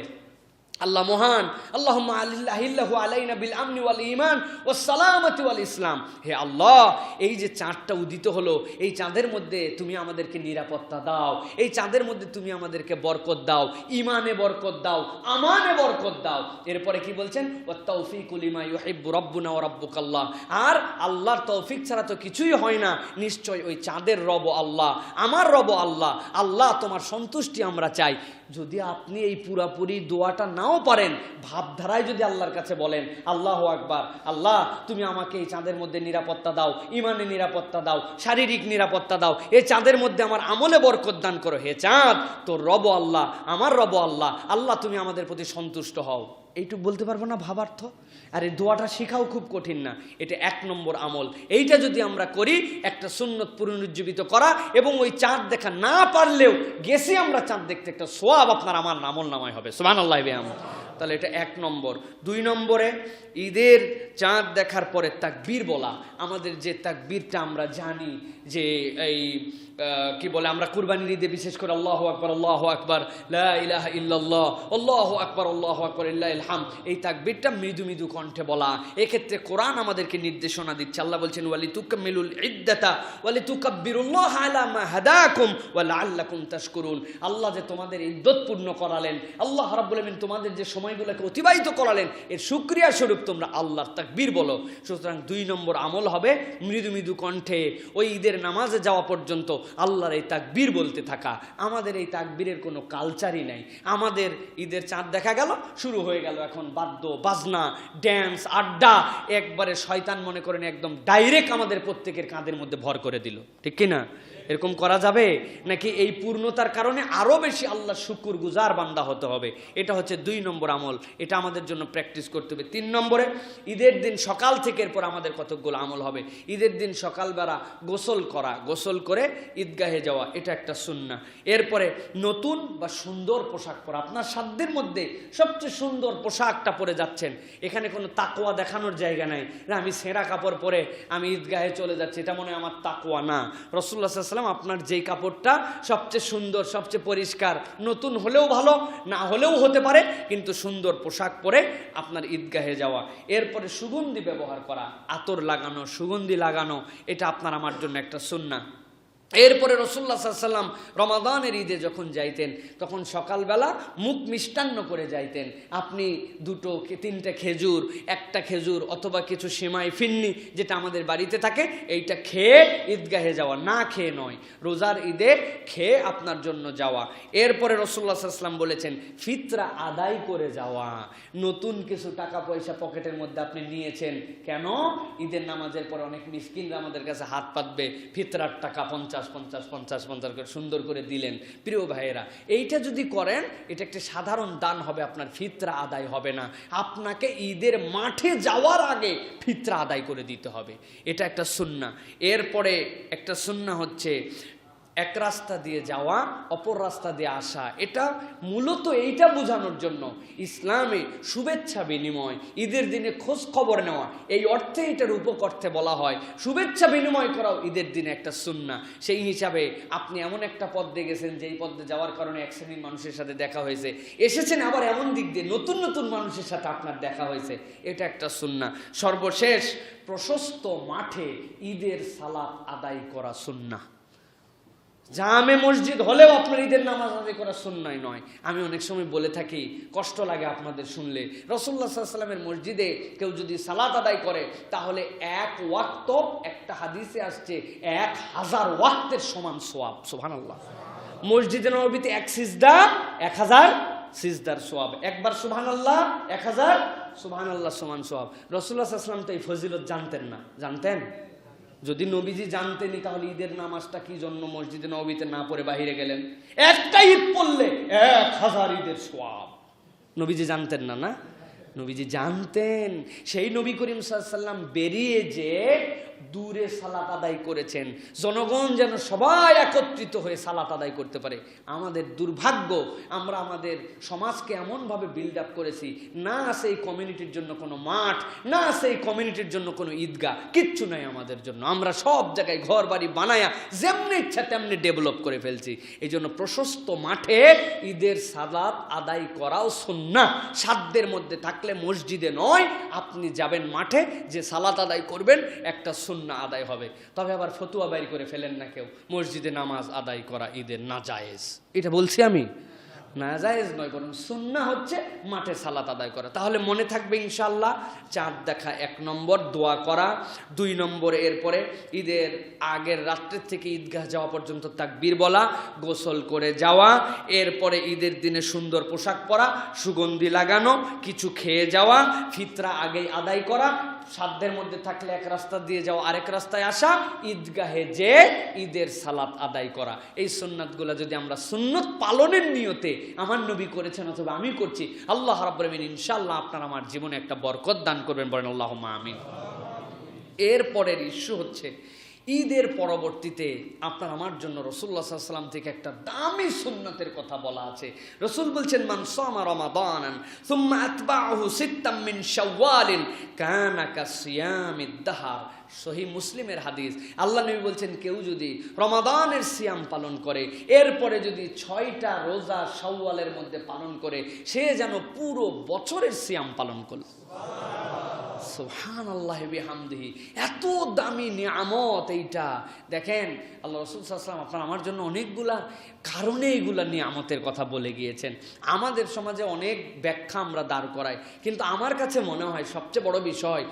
আল্লাহ মহান, আল্লাহুম্মা আহিল্লাহু আলাইনা বিল আমনি ওয়াল ঈমান ওয়াস সালামাতি ওয়াল ইসলাম। হে আল্লাহ, এই যে চাঁদটা উদিত হলো, এই চাঁদের মধ্যে তুমি আমাদেরকে নিরাপত্তা দাও, এই চাঁদের মধ্যে তুমি আমাদেরকে বরকত দাও, ঈমানে বরকত দাও, আমানে বরকত দাও। এরপরে কি বলছেন? ওয়াত তাওফীকু লিমা ইউহিব্বু রাব্বুনা ওয়া রাব্বুকাল্লাহ। আর আল্লাহর তৌফিক ছাড়া তো কিছুই হয় না, নিশ্চয় ওই চাঁদের রব আল্লাহ, আমার রব আল্লাহ। আল্লাহ তোমার সন্তুষ্টি আমরা চাই। যদি আপনি এই পুরাপুরি দোয়াটা নাও পারেন, ভাবধারায় যদি আল্লাহর কাছে বলেন আল্লাহু আকবার, আল্লাহ তুমি আমাকে এই চাঁদের মধ্যে নিরাপত্তা দাও, ঈমানে নিরাপত্তা দাও, শারীরিক নিরাপত্তা দাও, এই চাঁদের মধ্যে আমার আমলে বরকত দান করো। হে চাঁদ, তোর রব আল্লাহ, আমার রব আল্লাহ, আল্লাহ তুমি আমাদের প্রতি সন্তুষ্ট হও। এইটুকু বলতে পারবো না ভাবার্থ? আর এই দোয়াটা শেখাও খুব কঠিন না, এটা 1 নম্বর আমল। এইটা যদি আমরা করি, একটা সুন্নত পুনরুজ্জীবিত করা, এবং ওই চাঁদ দেখা না পারলেও গেছি আমরা চাঁদ দেখতে, একটা সোয়াব আপনার আমার আমল নামায় হবে। সুবহানাল্লাহ। তাহলে এটা 1 নম্বর। 2 নম্বরে ঈদের চাঁদ দেখার পরে তাকবীর বলা। আমাদের যে তাকবীরটা আমরা জানি যে এই কি বলে, আমরা কুরবানির ঈদে বিশেষ করে আল্লাহু আকবার লা ইলাহা ইল্লাল্লাহ আল্লাহু আকবার লিল্লাহিল হামদ, এই তাকবীরটা মৃদু মৃদু কণ্ঠে বলা। এক্ষেত্রে কোরআন আমাদেরকে নির্দেশনা দিচ্ছে। আল্লাহ বলছেন ওয়ালিতুকাম্মিলুল ইদ্দাতা ওয়ালিতুকাব্বিরুল্লাহ আলা মা হাদাকুম ওয়া লাআল্লাকুম তাশকুরুন। আল্লাহ যে তোমাদের ইদ্দত পূর্ণ করালেন, আল্লাহ রাব্বুল আলামিন তোমাদের যে সময়গুলোকে অতিবাহিত করালেন, এর শুকরিয়া স্বরূপ তোমরা আল্লাহর তাকবীর বলো। সুতরাং 2 নম্বর আমল হবে মৃদু মৃদু কণ্ঠে ওই ঈদের নামাজে যাওয়া পর্যন্ত আল্লাহর এই তাকবীর বলতে থাকা। আমাদের এই তাকবীরের কোনো কালচারই নাই। আমাদের ঈদের চাঁদ দেখা গেল, শুরু হয়ে গেল এখন বাদ্য বাজনা, ড্যান্স, আড্ডা, একবারে শয়তান মনে করেন একদম ডাইরেক্ট আমাদের প্রত্যেকের কাঁধের মধ্যে ভর করে দিল। ঠিক কি না? এরকম করা যাবে নাকি? এই পূর্ণতার কারণে আরো বেশি আল্লাহ শুকুর গুজার বান্দা হতে হবে। এটা হচ্ছে 2 নম্বর আমল, এটা আমাদের জন্য প্র্যাকটিস করতে হবে। 3 নম্বরে ঈদের দিন সকাল থেকে এরপর আমাদের কতগুলো আমল হবে। ঈদের দিন সকালবেলা গোসল করা, গোসল করে ঈদগাহে যাওয়া, এটা একটা সুন্নাহ। এরপরে নতুন বা সুন্দর পোশাক পরা। আপনার সাধ্যের মধ্যে সবচেয়ে সুন্দর পোশাকটা পরে যাচ্ছেন, এখানে কোনো তাকওয়া দেখানোর জায়গা নাই। আমি ছেঁড়া কাপড় পরে আমি ঈদগাহে চলে যাচ্ছি, এটা মনে হয় আমার তাকওয়া না। রাসূলুল্লাহ সাল্লাল্লাহু আলাইহি ওয়াসাল্লাম আপনার যেই কাপড়টা সবচেয়ে সুন্দর, সবচেয়ে পরিষ্কার, নতুন হলেও ভালো, না হলেও হতে পারে, কিন্তু সুন্দর পোশাক পরে আপনার ঈদগাহে যাওয়া। এরপরে সুগন্ধি ব্যবহার করা, আতর লাগানো, সুগন্ধি লাগানো, এটা আপনার আমার জন্য একটা সুন্নাহ। এরপরে রাসূলুল্লাহ সাল্লাল্লাহু আলাইহি ওয়াসাল্লাম রমাদানের ঈদে যখন যাইতেন তখন সকালবেলা মুখ মিষ্টান্ন করে যাইতেন। আপনি 2 কি 3টে খেজুর, 1টা খেজুর অথবা কিছু সেমাই ফিন্নি যেটা আমাদের বাড়িতে থাকে, এইটা খেয়ে ঈদগাহে যাওয়া, না খেয়ে নয়। রোজার ঈদে খেয়ে আপনার জন্য যাওয়া। এরপরে রাসূলুল্লাহ সাল্লাল্লাহু আলাইহি ওয়াসাল্লাম বলেছেন ফিতরা আদায় করে যাওয়া। নতুন কিছু টাকা পয়সা পকেটের মধ্যে আপনি নিয়েছেন, কেন? ঈদের নামাজের পরে অনেক মিসকিনরা আমাদের কাছে হাত পাতবে, ফিতরার টাকা 50 করে সুন্দর করে দিলেন। প্রিয় ভাইয়েরা, এইটা যদি করেন এটা একটা সাধারণ দান হবে, আপনার ফিতরা আদায় হবে না। আপনাকে ঈদের মাঠে যাওয়ার আগে ফিতরা আদায় করে দিতে হবে, এটা একটা সুন্নাহ। এরপরে একটা সুন্নাহ হচ্ছে এক রাস্তা দিয়ে যাওয়া, অপর রাস্তা দিয়ে আসা। এটা মূলত এইটা বোঝানোর জন্য ইসলামে শুভেচ্ছা বিনিময়, ঈদের দিনে খোঁজ খবর নেওয়া, এই অর্থে এটার উপকর্থে বলা হয়। শুভেচ্ছা বিনিময় করাও ঈদের দিনে একটা সুন্নাহ। সেই হিসাবে আপনি এমন একটা পথ দিয়ে গেছেন যেই পথ দিয়ে যাওয়ার কারণে এক শ্রেণীর মানুষের সাথে দেখা হয়েছে, এসেছেন আবার এমন দিক দিয়ে নতুন নতুন মানুষের সাথে আপনার দেখা হয়েছে, এটা একটা সুন্নাহ। সর্বশেষ প্রশস্ত মাঠে ঈদের সালাত আদায় করা সুন্নাহ। জামে মসজিদ হলেও আপনার ঈদের নামাজ আদায় করা সুন্নাহ নয়। আমি অনেক সময় বলে থাকি, কষ্ট লাগে আপনাদের শুনলে, রাসূলুল্লাহ সাল্লাল্লাহু আলাইহি ওয়াসাল্লামের মসজিদে কেউ যদি সালাত আদায় করে তাহলে 1 ওয়াক্ত, একটা হাদিসে আসছে 1000 ওয়াক্তের সমান সওয়াব। সুবহানাল্লাহ। মসজিদে নববীতে 1 সিজদা 1000 সিজদার সওয়াব। একবার সুবহানাল্লাহ 1000 সুবহানাল্লাহ সমান সওয়াব। রাসূলুল্লাহ সাল্লাল্লাহু আলাইহি ওয়াসাল্লাম তো এই ফজিলত জানতেন না, জানতেন? যদি নবীজি জানতেনই তাহলে ঈদের নামাজটা কি জন্য মসজিদে নববীতে না পড়ে বাহিরে গেলেন? একটা ঈদ পড়লে 1000 ঈদের সওয়াব। নবীজি জানতেন না? না, নবীজি জানতেন। সেই নবী করিম সাল্লাল্লাহু আলাইহি ওয়াসাল্লাম বেরিয়ে যে দূরে সালাত আদায় করেছেন, জনগণ যেন সবাই একত্রিত হয়ে সালাত আদায় করতে পারে। আমাদের দুর্ভাগ্য, আমরা আমাদের সমাজকে এমনভাবে বিল্ড আপ করেছি, না আছে এই কমিউনিটির জন্য কোনো মাঠ, না আছে এই কমিউনিটির জন্য কোনো ঈদগাহ, কিচ্ছু নাই আমাদের জন্য। আমরা সব জায়গায় ঘর বাড়ি বানায়া যেমনি ইচ্ছা তেমনি ডেভেলপ করে ফেলছি। এই জন্য প্রশস্ত মাঠে ঈদের সালাত আদায় করাও সুন্নাহ। সাধ্যের মধ্যে থাকলে মসজিদে নয়, আপনি যাবেন মাঠে, যে সালাত আদায় করবেন একটা সুন্নাহ আদায় হবে। তবে আবার ফতুয়া বাইর করে ফেলেন না কেউ, মসজিদে নামাজ আদায় করা ঈদের নাজায়েজ। এটা বলছি আমি, নাজায়েজ নয়, বরং সুন্নাহ হচ্ছে মাঠে সালাত আদায় করা। তাহলে মনে থাকবে ইনশাআল্লাহ, চাঁদ দেখা 1 নম্বর, দোয়া করা 2 নম্বর, এরপরে ঈদের আগের রাত্রের থেকে ঈদগাহ যাওয়া পর্যন্ত তাকবীর বলা, গোসল করে যাওয়া, এরপরে ঈদের দিনে সুন্দর পোশাক পরা, সুগন্ধি লাগানো, কিছু খেয়ে যাওয়া, ফিতরা আগেই আদায় করা, সাধ্যের মধ্যে থাকলে এক রাস্তা দিয়ে যাওয়া, আরেক রাস্তায় আসা, ঈদগাহে যে ঈদের সালাত আদায় করা। এই সুন্নাতগুলো যদি আমরা সুন্নত পালনের নিয়তে, আমার নবী করেছেন অথবা আমি করছি, আল্লাহ রাব্বুল আলামিন ইনশাআল্লাহ আপনার আমার জীবনে একটা বরকত দান করবেন, বলেন আল্লাহুম্মা আমিন। এরপরের ইস্যু হচ্ছে ঈদের পরবর্তীতে আপনার আমার জন্য রাসূলুল্লাহ সাল্লাল্লাহু আলাইহি ওয়াসাল্লাম থেকে একটা দামি সুন্নতের কথা বলা আছে। রাসূল বলছেন, মান সামা রমাদানান সুম্মা আতবাআহু সিত্তাম মিন শাওয়ালিন কানা কাসিয়ামিদ দাহর। সহিহ মুসলিমের হাদিস। আল্লাহ নবী বলছেন, কেউ যদি রমাদানের সিয়াম পালন করে, এরপরে যদি 6টা রোজা শাওয়ালের মধ্যে পালন করে, সে যেন পুরো বছরের সিয়াম পালন করল। সুবহানাল্লাহি বিহামদিহি। এত দামি নিয়ামত এইটা। দেখেন আল্লাহ রাসূল সাল্লাল্লাহু আলাইহি ওয়াসাল্লাম আপনার আমার জন্য অনেকগুলা কারণে এইগুলা নিয়ামতের কথা বলে গিয়েছেন। আমাদের সমাজে অনেক ব্যাখ্যা আমরা দাঁড় করাই, কিন্তু আমার কাছে মনে হয় সবচেয়ে বড় বিষয়,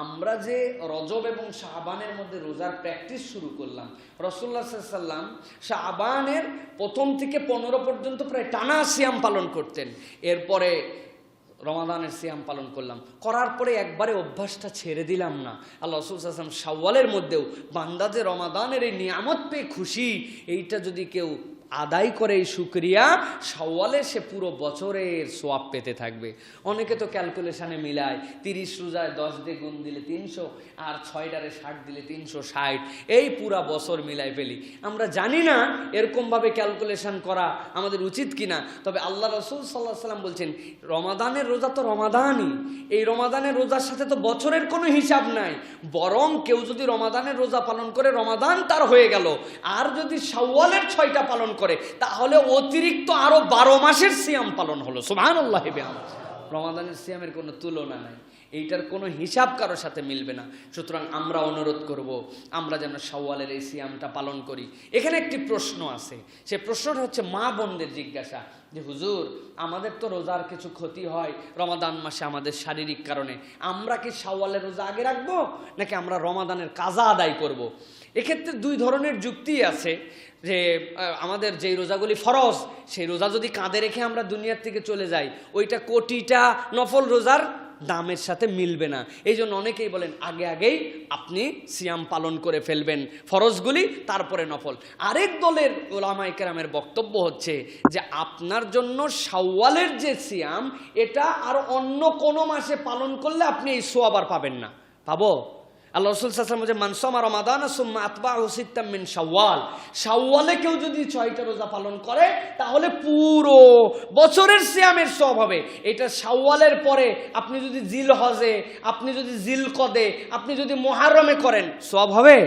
আমরা যে রজব এবং শাবানের মধ্যে রোজার প্র্যাকটিস শুরু করলাম। রাসূলুল্লাহ সাল্লাল্লাহু আলাইহি ওয়াসাল্লাম শাবানের 1 থেকে 15 পর্যন্ত প্রায় টানা সিয়াম পালন করতেন। এরপরে রমাদানের সিয়াম পালন করলাম, করার পরে একবারে অভ্যাসটা ছেড়ে দিলাম না। আল্লাহ রাসূল সাল্লাল্লাহু আলাইহি ওয়াসাল্লাম শাওয়ালের মধ্যেও বান্দা যে রমাদানের এই নিয়ামত পেয়ে খুশি, এইটা যদি কেউ আদায় করে এই শুকরিয়া, শাওয়ালে সে পুরো বছরের সওয়াব পেতে থাকবে। অনেকে তো ক্যালকুলেশনে মিলায় 30 রোজায় 10 দিয়ে গুণ দিলে 300, আর 6টারে 60 দিলে 360, এই পুরা বছর মিলাই ফেলি। আমরা জানি না এরকমভাবে ক্যালকুলেশন করা আমাদের উচিত কিনা। তবে আল্লাহ রাসূল সাল্লাল্লাহু আলাইহি ওয়াসাল্লাম বলছেন, রমাদানের রোজা তো রমাদানই, এই রমাদানের রোজার সাথে তো বছরের কোনো হিসাব নাই। বরং কেউ যদি রমাদানের রোজা পালন করে, রমাদান তার হয়ে গেল। আর যদি শাওয়ালের 6টা পালন করে, তাহলে অতিরিক্ত আরো 12 মাসের সিয়াম পালন হলো। সুবহানাল্লাহি বিহামদিহি। রমাদানের সিয়ামের কোনো তুলনা নাই, এইটার কোনো হিসাব কারোর সাথে মিলবে না। সুতরাং আমরা অনুরোধ করব, আমরা যেন শাওয়ালের এই সিয়ামটা পালন করি। এখানে একটি প্রশ্ন আছে, সে প্রশ্নটা হচ্ছে মা বোনদের জিজ্ঞাসা, যে হুজুর, আমাদের তো রোজার কিছু ক্ষতি হয় রমাদান মাসে আমাদের শারীরিক কারণে, আমরা কি শাওয়ালের রোজা আগে রাখবো, নাকি আমরা রমাদানের কাজা আদায় করব? এক্ষেত্রে 2 ধরনের যুক্তি আছে। যে আমাদের যেই রোজাগুলি ফরজ, সেই রোজা যদি কাঁধে রেখে আমরা দুনিয়ার থেকে চলে যাই, ওইটা কোটিটা নফল রোজার দামের সাথে মিলবে না। এই জন্য অনেকেই বলেন আগেই আপনি সিয়াম পালন করে ফেলবেন ফরজগুলি, তারপরে নফল। আরেক দলের উলামায়ে কেরামের বক্তব্য হচ্ছে যে আপনার জন্য শাওয়ালের যে সিয়াম, এটা আর অন্য কোনো মাসে পালন করলে আপনি এই সওয়াব আর পাবেন না। পাবো? আল্লাহ রাসূল সাল্লাল্লাহু আলাইহি ওয়াসাল্লাম, মান সামা রমাদানা সুম্মা আতবাআহু সিত্তাম মিন শাওয়াল, শাওয়ালে কেউ যদি 6টা রোজা পালন করে, তাহলে পুরো বছরের সিয়ামের সওয়াব হবে। এটা শাওয়ালের পরে আপনি যদি জিলহজে, আপনি যদি জিলকদে, আপনি যদি মুহররমে করেন, সওয়াব হবে?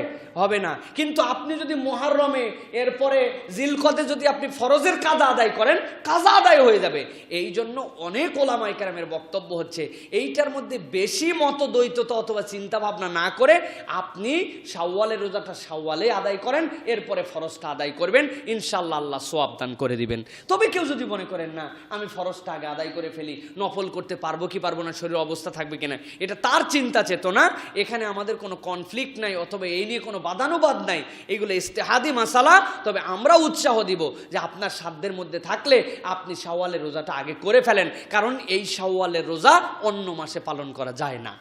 হবে না। কিন্তু আপনি যদি মুহররমে, এরপরে জিলকদে যদি আপনি ফরজের কাজা আদায় করেন, কাজা আদায় হয়ে যাবে। এই জন্য অনেক ওলামায়ে কেরামের বক্তব্য হচ্ছে, এইটার মধ্যে বেশি মতদ্বৈততা অথবা চিন্তা ভাবনা না করে আপনি শাওয়ালের রোজাটা শাওয়ালে আদায় করেন, এরপরে ফরজটা আদায় করবেন, ইনশাআল্লাহ আল্লাহ সওয়াব দান করে দিবেন। তবে কেউ যদি মনে করেন না, আমি ফরজটা আগে আদায় করে ফেলি, নফল করতে পারবো কি পারবো না, শরীর অবস্থা থাকবে কিনা, এটা তার চিন্তা চেতনা। এখানে আমাদের কোনো কনফ্লিক্ট নাই, অথবা এই নিয়ে কোনো বাদানুবাদ নাই, এগুলো ইজতিহাদি মাসালা। তবে আমরা উৎসাহ দিব যে আপনার সাধ্যের মধ্যে থাকলে আপনি শাওয়ালের রোজাটা আগে করে ফেলেন, কারণ এই শাওয়ালের রোজা অন্য মাসে পালন করা যায় না।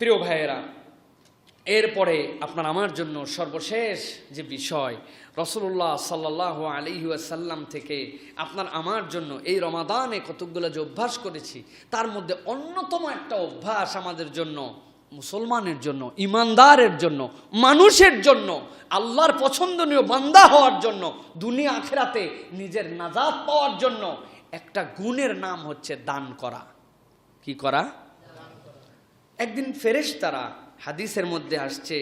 প্রিয় ভাইয়েরা, এরপরে আপনার আমার জন্য সর্বশেষ যে বিষয়, রাসূলুল্লাহ সাল্লাল্লাহু আলাইহি ওয়াসাল্লাম থেকে আপনার আমার জন্য এই রমাদানে কতগুলো যে অভ্যাস করেছি, তার মধ্যে অন্যতম একটা অভ্যাস আমাদের জন্য, মুসলমানের জন্য, ইমানদারের জন্য, মানুষের জন্য, আল্লাহর পছন্দনীয় বান্দা হওয়ার জন্য, দুনিয়া আখিরাতে নিজের নাজাত পাওয়ার জন্য একটা গুণের নাম হচ্ছে দান করা। কি করা? একদিন ফেরেশতারা, হাদিসের মধ্যে আসছে,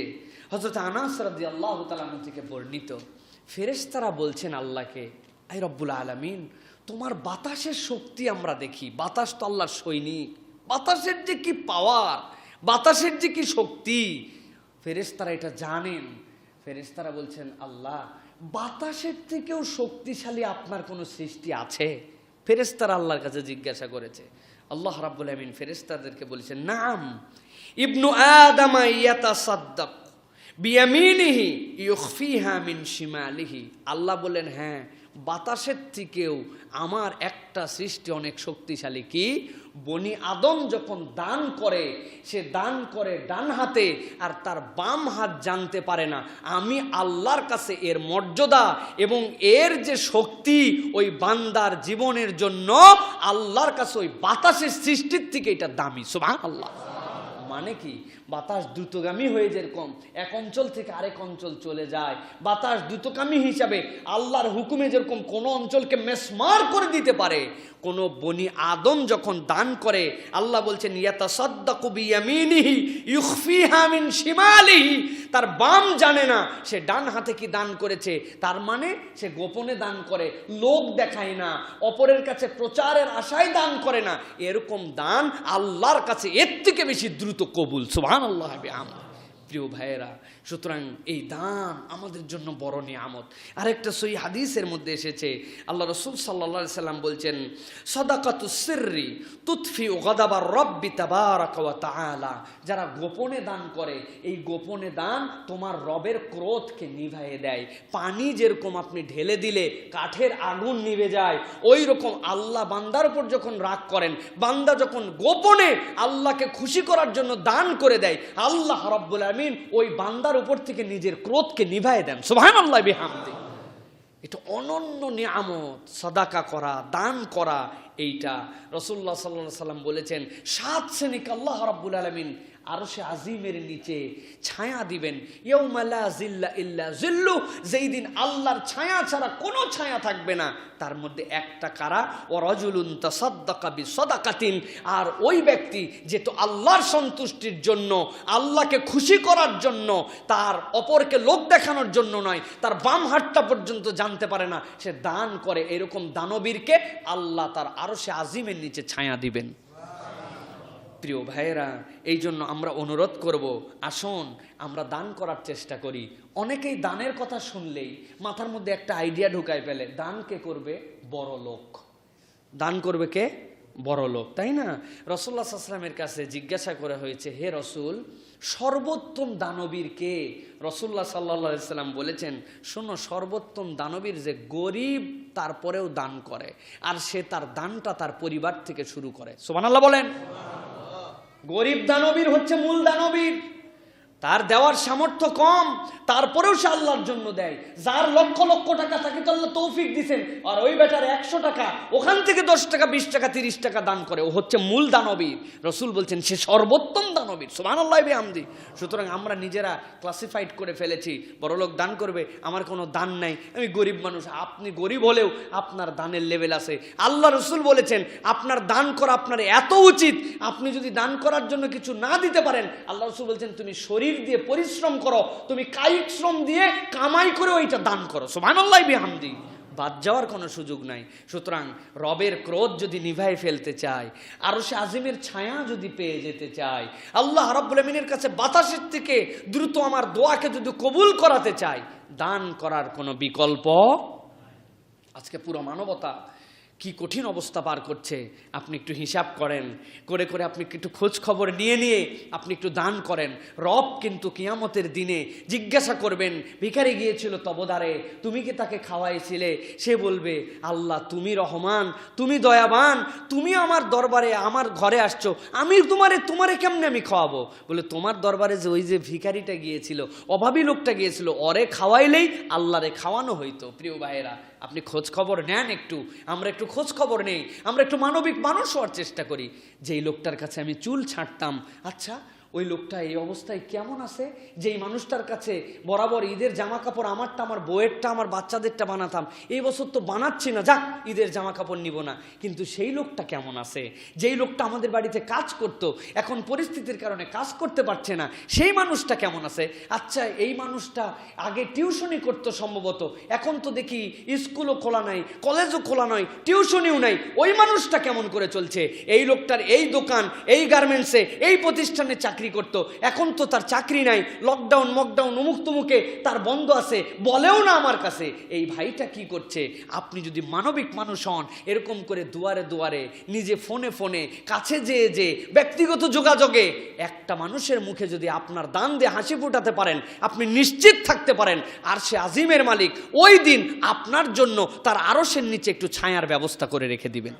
হযরত আনাস রাদিয়াল্লাহু তাআলা থেকে বর্ণিত, ফেরেশতারা বলছেন আল্লাহকে, আই রব্বুল আলামিন, তোমার বাতাসের শক্তি আমরা দেখি, বাতাস তো আল্লাহর সৈনিক, বাতাসের যে কি পাওয়ার, বাতাসের যে কি শক্তি, ফেরেশতারা এটা জানেন। ফেরেশতারা বলছেন, আল্লাহ, বাতাসের থেকেও শক্তিশালী আপনার কোনো সৃষ্টি আছে? ফেরেশতারা আল্লাহর কাছে জিজ্ঞাসা করেছে। আল্লাহ রাব্বুল আমিন ফেরেশতাদেরকে বলেছেন, নাম, ইবনু আদম ইয়াতাসাদ্দাক বিয়ামিনিহি ইউখফিহা মিন শিমালিহি। আল্লাহ বলেন, হ্যাঁ, বাতাসের থেকেও আমার একটা সৃষ্টি অনেক শক্তিশালী। কি? বনি আদম যখন দান করে, সে দান করে ডান হাতে, আর তার বাম হাত জানতে পারে না। আমি আল্লাহর কাছে এর মর্যাদা এবং এর যে শক্তি ওই বান্দার জীবনের জন্য, আল্লাহর কাছে ওই বাতাসের সৃষ্টির থেকে এটা দামি। সুবহানাল্লাহ। মানে কি? বাতাস দ্রুতগামী হয়ে যেরকম এক অঞ্চল থেকে আরেক অঞ্চল চলে যায়, বাতাস দ্রুতগামী হিসাবে আল্লাহর হুকুমে যেরকম কোনো অঞ্চলকে মেসমার করে দিতে পারে, কোন বনি আদম যখন দান করে, আল্লাহ বলছেন ইয়াতাসাদ্দাকু বিয়ামিনিহি ইউখফিহা মিন শিমালিহি, তার বাম জানে না সে ডান হাতে কি দান করেছে। তার মানে সে গোপনে দান করে, লোক দেখায় না, অপরের কাছে প্রচারের আশায় দান করে না। এরকম দান আল্লাহর কাছে এর থেকে বেশি দ্রুত কবুল। সুবহানাল্লাহ। প্রিয় ভাইয়েরা, সুতরাং এই দান আমাদের জন্য বড় নিয়ামত। আরেকটা সহিহ হাদিসের মধ্যে এসেছে, আল্লাহ রাসূল সাল্লাল্লাহু আলাইহি সাল্লাম বলছেন, সাদাকাতুস সিররি তুতফিউ গাদাবার রাব্বি তাবারাকা ওয়া তাআলা। যারা গোপনে দান করে, এই গোপনে দান তোমার রবের ক্রোধকে নিভায়ে দেয়। পানি যেরকম আপনি ঢেলে দিলে কাঠের আগুন নিভে যায়, ওই রকম আল্লাহ বান্দার উপর যখন রাগ করেন, বান্দা যখন গোপনে আল্লাহকে খুশি করার জন্য দান করে দেয়, আল্লাহ রাব্বুল আলামিন ওই বান্দার উপর থেকে নিজের ক্রোধকে নিভায়ে দেন। সুবহানাল্লাহ বিহামদি। এটা অনন্য নিয়ামত, সাদাকা করা, দান করা। এইটা রাসূলুল্লাহ সাল্লাল্লাহু আলাইহি সাল্লাম বলেছেন, 7 শ্রেণীকে আল্লাহ রাব্বুল আলামিন আরশে আজিমের নিচে ছায়া দিবেন। ইয়াউমা লা জিল্লা ইল্লা জিল্লু, যেই দিন আল্লাহর ছায়া ছাড়া কোনো ছায়া থাকবে না। তার মধ্যে একটা কারা? ও রাজুলুন তাসাদ্দাকা বিসাদাকাতিন, আর ওই ব্যক্তি যে তো আল্লাহর সন্তুষ্টির জন্য, আল্লাহকে খুশি করার জন্য, তার অপরকে লোক দেখানোর জন্য নয়, তার বাম হাতটা পর্যন্ত জানতে পারে না, সে দান করে। এরকম দানবীরকে আল্লাহ তার আরশে আজিমের নিচে ছায়া দিবেন। প্রিয় ভাইয়েরা, এই জন্য আমরা অনুরোধ করব, আসুন আমরা দান করার চেষ্টা করি। অনেকেই দানের কথা শুনলেই মাথার মধ্যে একটা আইডিয়া ঢুকায় ফেলে, দান কে করবে? বড় লোক। দান করবে কে? বড় লোক, তাই না? রাসূলুল্লাহ সাল্লাল্লাহু আলাইহি ওয়াসাল্লামের কাছে জিজ্ঞাসা করা হয়েছে, হে রাসূল, সর্বোত্তম দানবীর কে? রাসূলুল্লাহ সাল্লাল্লাহু আলাইহি ওয়াসাল্লাম বলেছেন, শোনো, সর্বোত্তম দানবীর যে গরিব তারপরেও দান করে, আর সে তার দানটা তার পরিবার থেকে শুরু করে। সুবহানাল্লাহ বলেন। গরিব দানবীর হচ্ছে মূল দানবীর, তার দেওয়ার সামর্থ্য কম, তারপরেও সে আল্লাহর জন্য দেয়। যার লক্ষ লক্ষ টাকা তাকে তো আল্লাহ তৌফিক দিয়েছেন, আর ওই বেটার 100 টাকা, ওখান থেকে 10 টাকা 20 টাকা 30 টাকা দান করে, ও হচ্ছে মূল দানবীর। রাসূল বলছেন সে সর্বোত্তম দানবীর। সুবহানাল্লাহ বিহামদি। সুতরাং আমরা নিজেরা ক্লাসিফাইড করে ফেলেছি, বড়লোক দান করবে, আমার কোনো দান নাই, আমি গরিব মানুষ। আপনি গরিব হলেও আপনার দানের লেভেল আছে। আল্লাহ রাসূল বলেছেন আপনার দান করা আপনার এত উচিত, আপনি যদি দান করার জন্য কিছু না দিতে পারেন, আল্লাহ রাসূল বলছেন তুমি শরীর দিয়ে পরিশ্রম করো, তুমি কায়িক শ্রম দিয়ে কামাই করে ওইটা দান করো। সুবহানাল্লাহ বিহামদি। বাদ যাওয়ার কোনো সুযোগ নাই। সুতরাং রবের ক্রোধ যদি নিভাই ফেলতে চায়, আরশে আজিমের ছায়া যদি পেয়ে যেতে চায়, আল্লাহ রাব্বুল আমিনের কাছে বাতাসের থেকে দ্রুত আমার দোয়াকে যদি কবুল করাতে চায়, দান করার কোনো বিকল্প। আজকে পুরো মানবতা কি কঠিন অবস্থা পার করছে, আপনি একটু হিসাব করেন, করে করে আপনি একটু খোঁজ খবর নিয়ে নিয়ে আপনি একটু দান করেন। রব কিন্তু কিয়ামতের দিনে জিজ্ঞাসা করবেন, ভিখারি গিয়েছিল তবদারে, তুমি কি তাকে খাওয়াইছিলে? সে বলবে, আল্লাহ তুমি রহমান, তুমি দয়াবান, তুমি আমার দরবারে আমার ঘরে আসছো, আমি তোমারে কেমনে আমি খাওয়াবো? বলে তোমার দরবারে যে ওই যে ভিখারিটা গিয়েছিল, অভাবী লোকটা গিয়েছিল, ওরে খাওয়াইলেই আল্লাহরে খাওয়ানো হইতো। প্রিয় ভাইয়েরা, আপনি খোঁজ খবর নেন একটু, আমরা একটু খোঁজ খবর নেই, আমরা একটু মানবিক মানুষ হওয়ার চেষ্টা করি। যেই লোকটার কাছে আমি চুল ছাঁটতাম, আচ্ছা ওই লোকটা এই অবস্থায় কেমন আছে? যেই মানুষটার কাছে বরাবর ঈদের জামা কাপড় আমারটা, আমার বউয়েরটা, আমার বাচ্চাদেরটা বানাতাম, এই বছর তো বানাচ্ছি না, যাক ঈদের জামা কাপড় নিব না, কিন্তু সেই লোকটা কেমন আছে? যেই লোকটা আমাদের বাড়িতে কাজ করতো, এখন পরিস্থিতির কারণে কাজ করতে পারছে না, সেই মানুষটা কেমন আছে? আচ্ছা এই মানুষটা আগে টিউশনি করতো সম্ভবত, এখন তো দেখি স্কুলও খোলা নাই, কলেজও খোলা নয়, টিউশনিও নাই, ওই মানুষটা কেমন করে চলছে? এই লোকটার এই দোকান, এই গার্মেন্টসে, এই প্রতিষ্ঠানে চাকরি করতো, এখন তো তার চাকরি নাই, লকডাউন মকডাউন অমুক তমুকে তার বন্ধ আছে, বলেও না আমার কাছে। এই ভাইটা কি করছে? আপনি যদি মানবিক মানুষ হন, এরকম করে দুয়ারে দুয়ারে, নিজে ফোনে ফোনে, কাছে যেয়ে যে ব্যক্তিগত যোগাযোগে একটা মানুষের মুখে যদি আপনার দান দিয়ে হাসি ফোটাতে পারেন, আপনি নিশ্চিত থাকতে পারেন আরশে আজিমের মালিক ওই দিন আপনার জন্য তার আরশের নিচে একটু ছায়ার ব্যবস্থা করে রেখে দিবেন।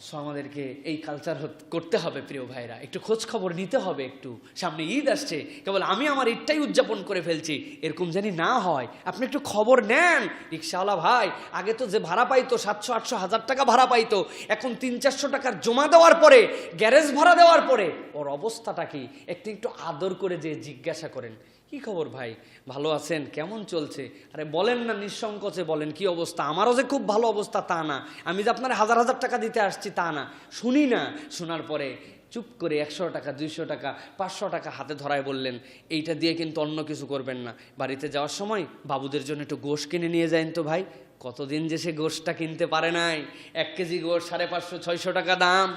সো আমাদেরকে এই কালচার করতে হবে প্রিয় ভাইরা, একটু খোঁজ খবর নিতে হবে। একটু সামনে ঈদ আসছে, কেবল আমি আমার ঈদটাই উদযাপন করে ফেলছি এরকম জানি না হয়। আপনি একটু খবর নেন। রিক্সাওয়ালা ভাই আগে তো যে ভাড়া পাইতো 700, 800, 1000 টাকা ভাড়া পাইতো, এখন 300-400 টাকার জমা দেওয়ার পরে, গ্যারেজ ভাড়া দেওয়ার পরে ওর অবস্থাটা কি একটু আদর করে যে জিজ্ঞাসা করেন, কি খবর ভাই, ভালো আছেন, কেমন চলছে? আরে বলেন না, নিঃসংকোচে বলেন কি অবস্থা। আমারও যে খুব ভালো অবস্থা তা না, আমি যে আপনার 1000 টাকা দিতে আসছি তা না। শুনি না, শোনার পরে চুপ করে 100 টাকা, 200 টাকা, 500 টাকা হাতে ধরায় বললেন, এইটা দিয়ে কিন্তু অন্য কিছু করবেন না। বাড়িতে যাওয়ার সময় বাবুদের জন্য একটু গোশ কিনে নিয়ে যান তো ভাই। কতদিন যে সে গোশটা কিনতে পারে নাই, 1 কেজি গোশ 550-600 টাকা দাম।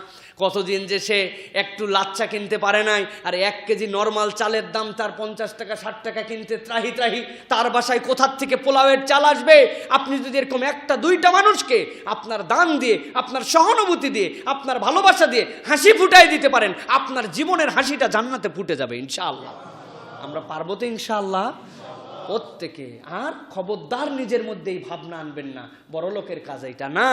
কতদিন যে সে একটু লাচ্চা কিনতে পারে নাই, আর 1 কেজি নর্মাল চালের দাম তার 50 টাকা 60 টাকা কিনতে ত্রাহি ত্রাহি। তার বাসায় কোথার থেকে পোলাওয়ের চাল আসবে? আপনি যদি এরকম 1-2টা মানুষকে আপনার দান দিয়ে, আপনার সহানুভূতি দিয়ে, আপনার ভালোবাসা দিয়ে হাসি ফুটাই দিতে পারেন, আপনার জীবনের হাসিটা জান্নাতে ফুটে যাবে ইনশাআল্লাহ। আমরা পারবো তো ইনশাআল্লাহ প্রত্যেকে। আর খবরদার নিজের মধ্যে এই ভাবনা আনবেন না বড় লোকের কাজ এটা না।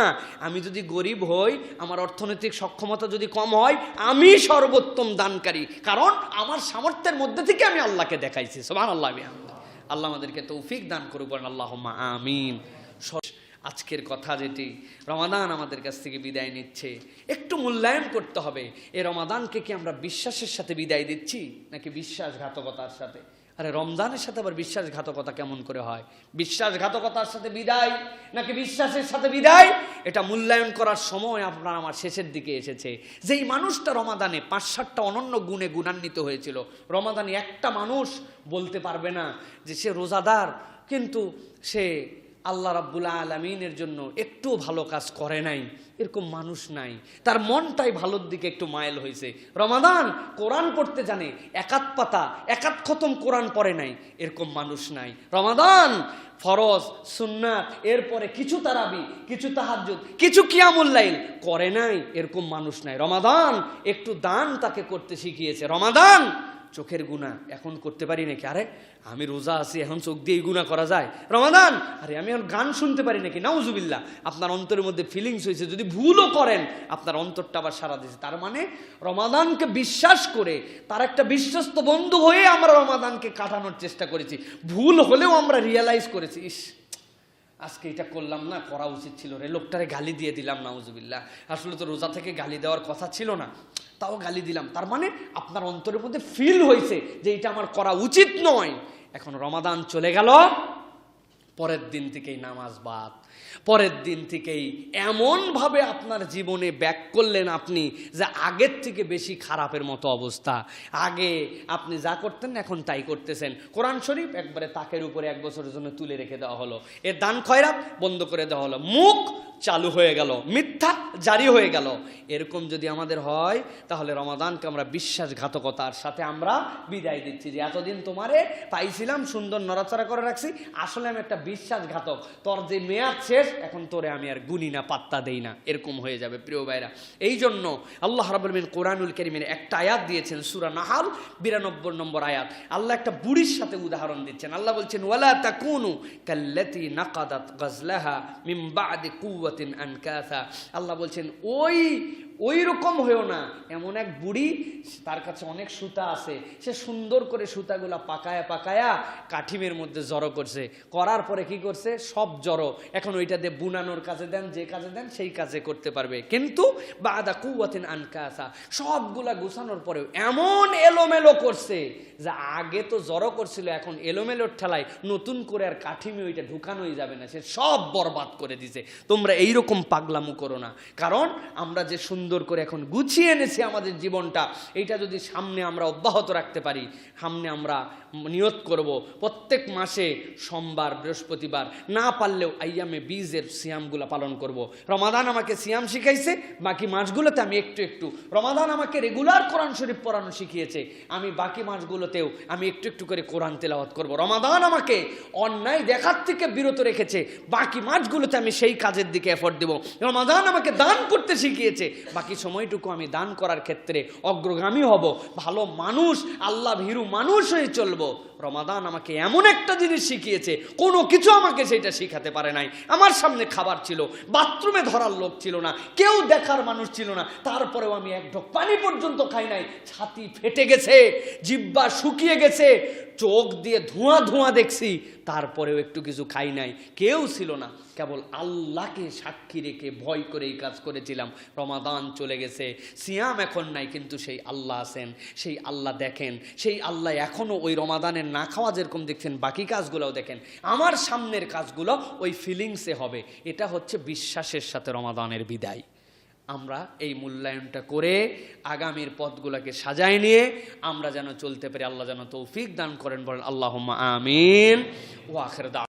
আমি যদি গরিব হই, আমার অর্থনৈতিক সক্ষমতা যদি কম হয়, আমি সর্বোত্তম দানকারী, কারণ আমার সামর্থ্যের মধ্যে থেকে আমি আল্লাহকে দেখাইছি। সুবহানাল্লাহ। আল্লাহ আমাদেরকে তৌফিক দান করুক, বলেন আল্লাহুম্মা আমিন। আজকের কথা যেটি, রমাদান আমাদের কাছ থেকে বিদায় নিচ্ছে, একটু মূল্যায়ন করতে হবে। এই রমাদানকে কি আমরা বিশ্বাসের সাথে বিদায় দিচ্ছি নাকি বিশ্বাসঘাতকতার সাথে? আরে রমজানের সাথে আবার বিশ্বাসঘাতকতা কেমন করে হয়? বিশ্বাসঘাতকতার সাথে বিদায় নাকি বিশ্বাসের সাথে বিদায়, এটা মূল্যায়ন করার সময় আপনার আমার শেষের দিকে এসেছে। যেই মানুষটা রমাদানে 5-7টা অনন্য গুণে গুণান্বিত হয়েছিল, রমাদানে একটা মানুষ বলতে পারবে না যে সে রোজাদার কিন্তু সে আল্লাহ রাব্বুল আলামিনের জন্য একটু ভালো কাজ করে নাই। এরকম মানুষ নাই, তার মনটাই ভালোর দিকে একটু মাইল হয়েছে। রমাদান কোরআন পড়তে জানে, 1 পাতা 1 খতম কোরআন পড়ে নাই, এরকম মানুষ নাই। রমাদান ফরজ সুন্নাত এরপরে কিছু তারাবি, কিছু তাহাজ্জুদ, কিছু কিয়ামুল লাইল করে নাই, এরকম মানুষ নাই। রমাদান একটু দান তাকে করতে শিখিয়েছে। রমাদান চোখের গুনাহ এখন করতে পারি নাকি? আরে আমি রোজা আছি, এখন চোখ দিয়ে গুনাহ করা যায়? রমাদান আরে আমি এখন গান শুনতে পারি নাকি? নাউজুবিল্লাহ। আপনার অন্তরের মধ্যে ফিলিংস হয়েছে, যদি ভুলও করেন আপনার অন্তরটা আবার সারা দিয়েছে। তার মানে রমাদানকে বিশ্বাস করে, তার একটা বিশ্বস্ত বন্ধু হয়ে আমরা রমাদানকে কাটানোর চেষ্টা করেছি। ভুল হলেও আমরা রিয়েলাইজ করেছি, ইস আজকে এটা করলাম না, করা উচিত ছিল রে, লোকটারে গালি দিয়ে দিলাম, নাউজুবিল্লাহ। আসলে তো রোজা থেকে গালি দেওয়ার কথা ছিল না, তাও গালি দিলাম। তার মানে আপনার অন্তরের মধ্যে ফিল হয়েছে যে এটা আমার করা উচিত নয়। এখন রমাদান চলে গেল, পরের দিন থেকেই নামাজ বাদ, পরের দিন থেকেই এমনভাবে আপনার জীবনে ব্যাক করলেন আপনি যে আগের থেকে বেশি খারাপের মতো অবস্থা। আগে আপনি যা করতেন এখন তাই করতেছেন। কোরআন শরীফ একবারে তাকের উপরে 1 বছরের জন্য তুলে রেখে দেওয়া হলো, এর দান খয়রাত বন্ধ করে দেওয়া হলো, মুখ চালু হয়ে গেল, মিথ্যা জারি হয়ে গেল। এরকম যদি আমাদের হয় তাহলে রমাদানকে আমরা বিশ্বাসঘাতকতার সাথে আমরা বিদায় দিচ্ছি, যে এতদিন তোমারে পাইছিলাম, সুন্দর নড়াচড়া করে রাখছি, আসলে আমি একটা বিশ্বাসঘাতক, তোর যে মেয়াদ শেষ, এখন তোরে আমি আর গুনি না, পাত্তা দেই না, এরকম হয়ে যাবে। প্রিয় ভাইরা, এই জন্য আল্লাহ রাব্বুল আলামিন কোরআনুল কারীমের একটা আয়াত দিয়েছেন, সূরা নাহাল 92 নম্বর আয়াত। আল্লাহ একটা বুড়ির সাথে উদাহরণ দিচ্ছেন। আল্লাহ বলছেন, ওয়ালা তাকুনু কাল্লাতী নাকাদাত গাজলাহা মিন বা'দি কুওয়াতিন আনকাসা। আল্লাহ বলছেন ওই রকম হয়েও না, এমন এক বুড়ি, তার কাছে অনেক সুতা আছে, সে সুন্দর করে সুতাগুলা পাকায়া পাকায়া কাঠিমের মধ্যে জড়ো করছে, করার পরে কি করছে, সব জড়ো, এখন ওইটা দিয়ে বুনানোর কাজে দেন, যে কাজে দেন সেই কাজে করতে পারবে। কিন্তু বাদা কুওয়াতিন আনকাসা, সবগুলা গুছানোর পরেও এমন এলোমেলো করছে যে আগে তো জড়ো করছিল, এখন এলোমেলোর ঠেলায় নতুন করে আর কাঠিমে ওইটা ঢুকানোই যাবে না, সে সব বরবাদ করে দিছে। তোমরা এইরকম পাগলামো করো না, কারণ আমরা যে সুন্দর করে এখন গুছিয়ে এনেছি আমাদের জীবনটা, এইটা যদি সামনে আমরা অব্যাহত রাখতে পারি, সামনে আমরা নিয়ত করব প্রত্যেক মাসে সোমবার বৃহস্পতিবার, না পারলেও আইয়ামে বীজের সিয়ামগুলো পালন করব। রমাদান আমাকে সিয়াম শিখাইছে, বাকি মাসগুলোতে আমি একটু একটু, রমাদান আমাকে রেগুলার কোরআন শরীফ পড়ানো শিখিয়েছে, আমি বাকি মাসগুলোতেও আমি একটু একটু করে কোরআন তেলাওয়াত করব। রমাদান আমাকে অন্যায় দেখার থেকে বিরত রেখেছে, বাকি মাসগুলোতে আমি সেই কাজের দিকে এফোর্ট দেব। রমাদান আমাকে দান করতে শিখিয়েছে, বাকি সময়টুকু আমি দান করার ক্ষেত্রে অগ্রগামী হব, ভালো মানুষ, আল্লাহ ভীরু মানুষ হয়ে চলব। রমাদান আমাকে এমন একটা জিনিস শিখিয়েছে, কোনো কিছু আমাকে সেটা শিখাতে পারে নাই। আমার সামনে খাবার ছিল, বাথরুমে ধরার লোক ছিল না, কেউ দেখার মানুষ ছিল না, তারপরেও আমি এক ঢোক পানি পর্যন্ত খাই নাই। ছাতি ফেটে গেছে, জিহ্বা শুকিয়ে গেছে, চোখ দিয়ে ধোঁয়া ধোঁয়া দেখছি, তারপরেও একটু কিছু খাই নাই। কেউ ছিল না, কেবল আল্লাহকে সাক্ষী রেখে ভয় করে এই কাজ করেছিলাম। রমাদান চলে গেছে, সিয়াম এখন নাই, কিন্তু সেই আল্লাহ আছেন, সেই আল্লাহ দেখেন, সেই আল্লাহ এখনও ওই রমাদানের না খাওয়া যেরকম দেখছেন, বাকি কাজগুলোও দেখেন। আমার সামনের কাজগুলো ওই ফিলিংসে হবে। এটা হচ্ছে বিশ্বাসের সাথে রমাদানের বিদায়। আমরা এই মূল্যায়নটা করে আগামীর পথগুলোকে সাজায় নিয়ে আমরা যেন চলতে পারি। আল্লাহ যেন তৌফিক দান করেন, বলেন আল্লাহুম্মা আমিন। ওয়া আখির দাওয়ানা।